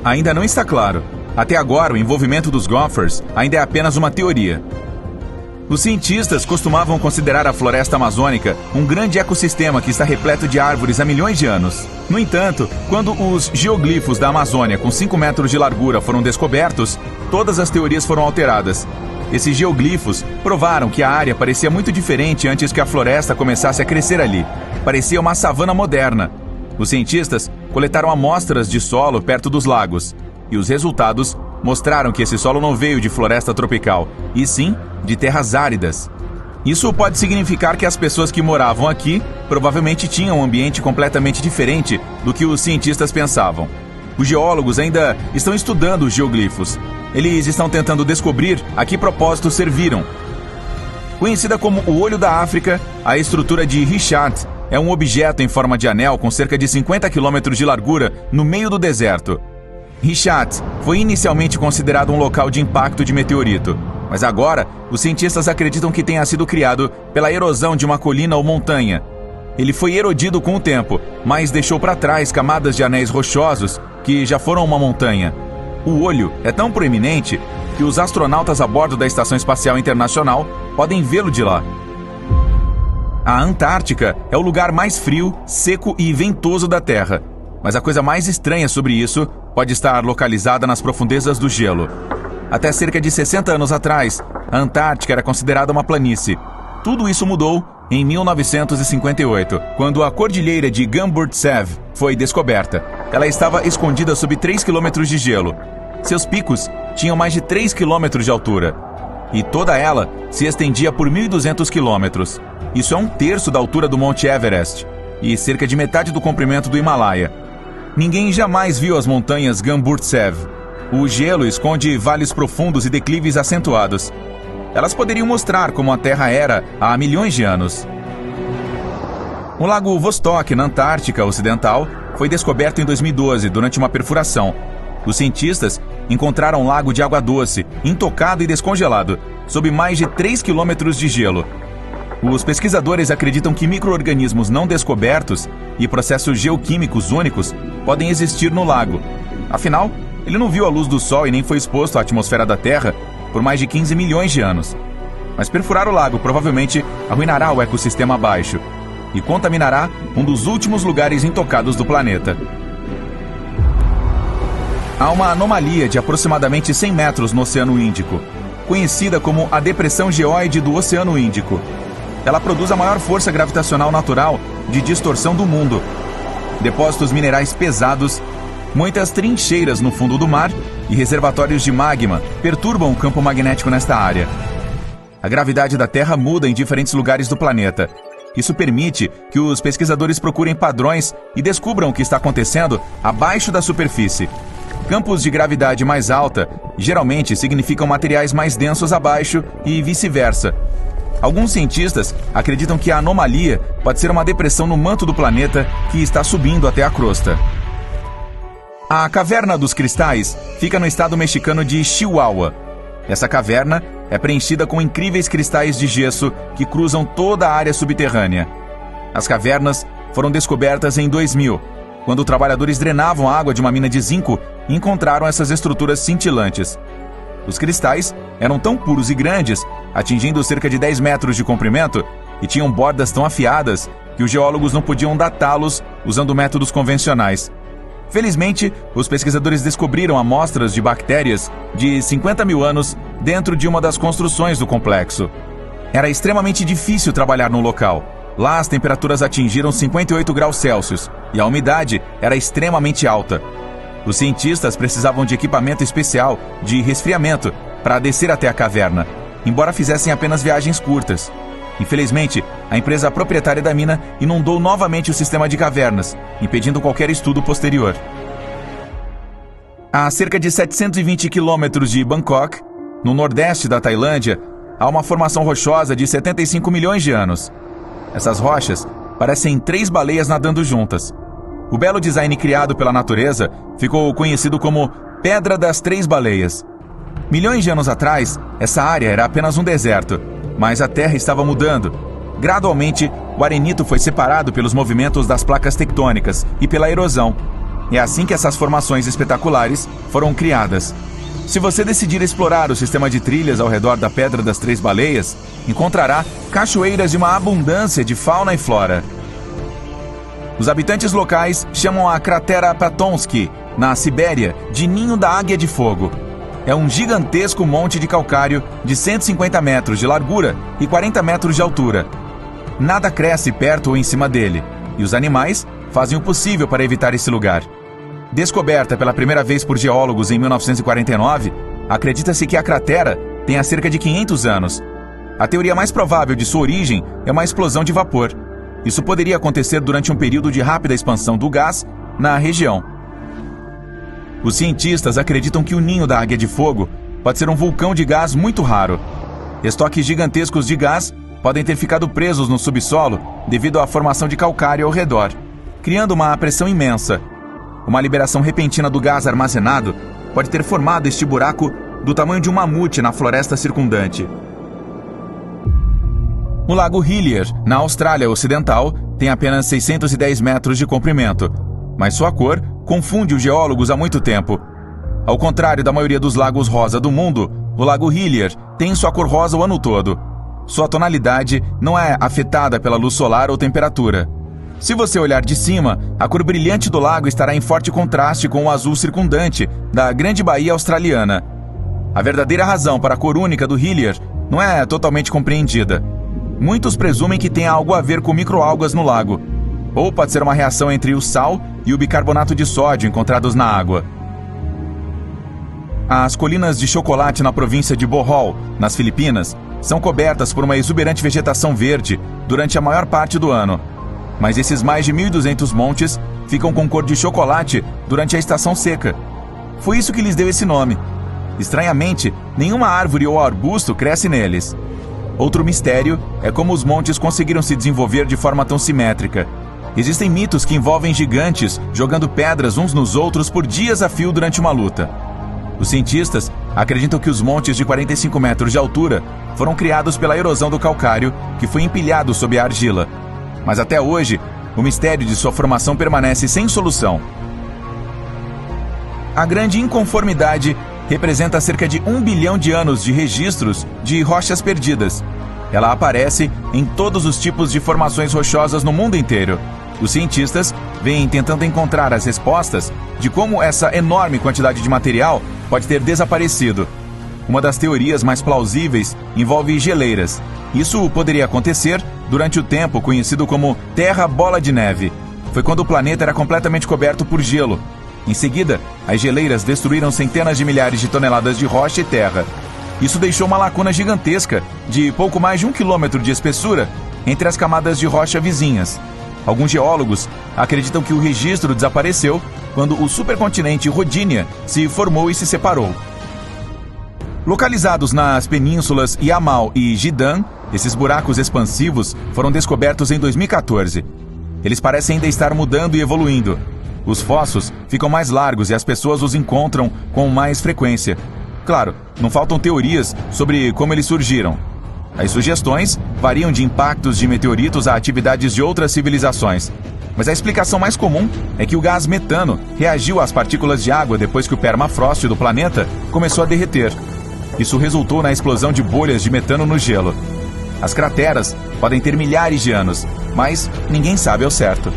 Ainda não está claro. Até agora, o envolvimento dos gophers ainda é apenas uma teoria. Os cientistas costumavam considerar a floresta amazônica um grande ecossistema que está repleto de árvores há milhões de anos. No entanto, quando os geoglifos da Amazônia com 5 metros de largura foram descobertos, todas as teorias foram alteradas. Esses geoglifos provaram que a área parecia muito diferente antes que a floresta começasse a crescer ali. Parecia uma savana moderna. Os cientistas coletaram amostras de solo perto dos lagos, e os resultados mostraram que esse solo não veio de floresta tropical, e sim de terras áridas. Isso pode significar que as pessoas que moravam aqui provavelmente tinham um ambiente completamente diferente do que os cientistas pensavam. Os geólogos ainda estão estudando os geoglifos. Eles estão tentando descobrir a que propósito serviram. Conhecida como o Olho da África, a estrutura de Richat é um objeto em forma de anel com cerca de 50 quilômetros de largura no meio do deserto. Richat foi inicialmente considerado um local de impacto de meteorito, mas agora os cientistas acreditam que tenha sido criado pela erosão de uma colina ou montanha. Ele foi erodido com o tempo, mas deixou para trás camadas de anéis rochosos que já foram uma montanha. O olho é tão proeminente que os astronautas a bordo da Estação Espacial Internacional podem vê-lo de lá. A Antártica é o lugar mais frio, seco e ventoso da Terra. Mas a coisa mais estranha sobre isso pode estar localizada nas profundezas do gelo. Até cerca de 60 anos atrás, a Antártica era considerada uma planície. Tudo isso mudou em 1958, quando a cordilheira de Gamburtsev foi descoberta. Ela estava escondida sob 3 quilômetros de gelo. Seus picos tinham mais de 3 quilômetros de altura. E toda ela se estendia por 1.200 quilômetros. Isso é 1/3 da altura do Monte Everest e cerca de metade do comprimento do Himalaia. Ninguém jamais viu as montanhas Gamburtsev. O gelo esconde vales profundos e declives acentuados. Elas poderiam mostrar como a Terra era há milhões de anos. O lago Vostok, na Antártica Ocidental, foi descoberto em 2012 durante uma perfuração. Os cientistas encontraram um lago de água doce, intocado e descongelado, sob mais de 3 quilômetros de gelo. Os pesquisadores acreditam que micro-organismos não descobertos e processos geoquímicos únicos podem existir no lago. Afinal, ele não viu a luz do Sol e nem foi exposto à atmosfera da Terra por mais de 15 milhões de anos. Mas perfurar o lago provavelmente arruinará o ecossistema abaixo e contaminará um dos últimos lugares intocados do planeta. Há uma anomalia de aproximadamente 100 metros no Oceano Índico, conhecida como a Depressão Geóide do Oceano Índico. Ela produz a maior força gravitacional natural de distorção do mundo. Depósitos minerais pesados, muitas trincheiras no fundo do mar e reservatórios de magma perturbam o campo magnético nesta área. A gravidade da Terra muda em diferentes lugares do planeta. Isso permite que os pesquisadores procurem padrões e descubram o que está acontecendo abaixo da superfície. Campos de gravidade mais alta geralmente significam materiais mais densos abaixo e vice-versa. Alguns cientistas acreditam que a anomalia pode ser uma depressão no manto do planeta que está subindo até a crosta. A Caverna dos Cristais fica no estado mexicano de Chihuahua. Essa caverna é preenchida com incríveis cristais de gesso que cruzam toda a área subterrânea. As cavernas foram descobertas em 2000, quando trabalhadores drenavam a água de uma mina de zinco e encontraram essas estruturas cintilantes. Os cristais eram tão puros e grandes, atingindo cerca de 10 metros de comprimento, e tinham bordas tão afiadas que os geólogos não podiam datá-los usando métodos convencionais. Felizmente, os pesquisadores descobriram amostras de bactérias de 50 mil anos dentro de uma das construções do complexo. Era extremamente difícil trabalhar no local. Lá as temperaturas atingiram 58 graus Celsius e a umidade era extremamente alta. Os cientistas precisavam de equipamento especial de resfriamento para descer até a caverna, embora fizessem apenas viagens curtas. Infelizmente, a empresa proprietária da mina inundou novamente o sistema de cavernas, impedindo qualquer estudo posterior. A cerca de 720 quilômetros de Bangkok, no nordeste da Tailândia, há uma formação rochosa de 75 milhões de anos. Essas rochas parecem 3 baleias nadando juntas. O belo design criado pela natureza ficou conhecido como Pedra das 3 Baleias. Milhões de anos atrás, essa área era apenas um deserto, mas a Terra estava mudando. Gradualmente, o arenito foi separado pelos movimentos das placas tectônicas e pela erosão. É assim que essas formações espetaculares foram criadas. Se você decidir explorar o sistema de trilhas ao redor da Pedra das 3 Baleias, encontrará cachoeiras de uma abundância de fauna e flora. Os habitantes locais chamam a cratera Patonsky, na Sibéria, de Ninho da Águia de Fogo. É um gigantesco monte de calcário de 150 metros de largura e 40 metros de altura. Nada cresce perto ou em cima dele, e os animais fazem o possível para evitar esse lugar. Descoberta pela primeira vez por geólogos em 1949, acredita-se que a cratera tenha cerca de 500 anos. A teoria mais provável de sua origem é uma explosão de vapor. Isso poderia acontecer durante um período de rápida expansão do gás na região. Os cientistas acreditam que o Ninho da Águia de Fogo pode ser um vulcão de gás muito raro. Estoques gigantescos de gás podem ter ficado presos no subsolo devido à formação de calcário ao redor, criando uma pressão imensa. Uma liberação repentina do gás armazenado pode ter formado este buraco do tamanho de um mamute na floresta circundante. O Lago Hillier, na Austrália Ocidental, tem apenas 610 metros de comprimento, mas sua cor confunde os geólogos há muito tempo. Ao contrário da maioria dos lagos rosa do mundo, o Lago Hillier tem sua cor rosa o ano todo. Sua tonalidade não é afetada pela luz solar ou temperatura. Se você olhar de cima, a cor brilhante do lago estará em forte contraste com o azul circundante da Grande Baía Australiana. A verdadeira razão para a cor única do Hillier não é totalmente compreendida. Muitos presumem que tem algo a ver com microalgas no lago, ou pode ser uma reação entre o sal e o bicarbonato de sódio encontrados na água. As colinas de chocolate na província de Bohol, nas Filipinas, são cobertas por uma exuberante vegetação verde durante a maior parte do ano. Mas esses mais de 1.200 montes ficam com cor de chocolate durante a estação seca. Foi isso que lhes deu esse nome. Estranhamente, nenhuma árvore ou arbusto cresce neles. Outro mistério é como os montes conseguiram se desenvolver de forma tão simétrica. Existem mitos que envolvem gigantes jogando pedras uns nos outros por dias a fio durante uma luta. Os cientistas acreditam que os montes de 45 metros de altura foram criados pela erosão do calcário que foi empilhado sob a argila. Mas até hoje, o mistério de sua formação permanece sem solução. A grande inconformidade representa cerca de 1 bilhão de anos de registros de rochas perdidas. Ela aparece em todos os tipos de formações rochosas no mundo inteiro. Os cientistas vêm tentando encontrar as respostas de como essa enorme quantidade de material pode ter desaparecido. Uma das teorias mais plausíveis envolve geleiras. Isso poderia acontecer durante o tempo conhecido como Terra Bola de Neve. Foi quando o planeta era completamente coberto por gelo. Em seguida, as geleiras destruíram centenas de milhares de toneladas de rocha e terra. Isso deixou uma lacuna gigantesca de pouco mais de 1 quilômetro de espessura entre as camadas de rocha vizinhas. Alguns geólogos acreditam que o registro desapareceu quando o supercontinente Rodinia se formou e se separou. Localizados nas penínsulas Yamal e Jidan, esses buracos expansivos foram descobertos em 2014. Eles parecem ainda estar mudando e evoluindo. Os fossos ficam mais largos e as pessoas os encontram com mais frequência. Claro, não faltam teorias sobre como eles surgiram. As sugestões variam de impactos de meteoritos a atividades de outras civilizações. Mas a explicação mais comum é que o gás metano reagiu às partículas de água depois que o permafrost do planeta começou a derreter. Isso resultou na explosão de bolhas de metano no gelo. As crateras podem ter milhares de anos, mas ninguém sabe ao certo.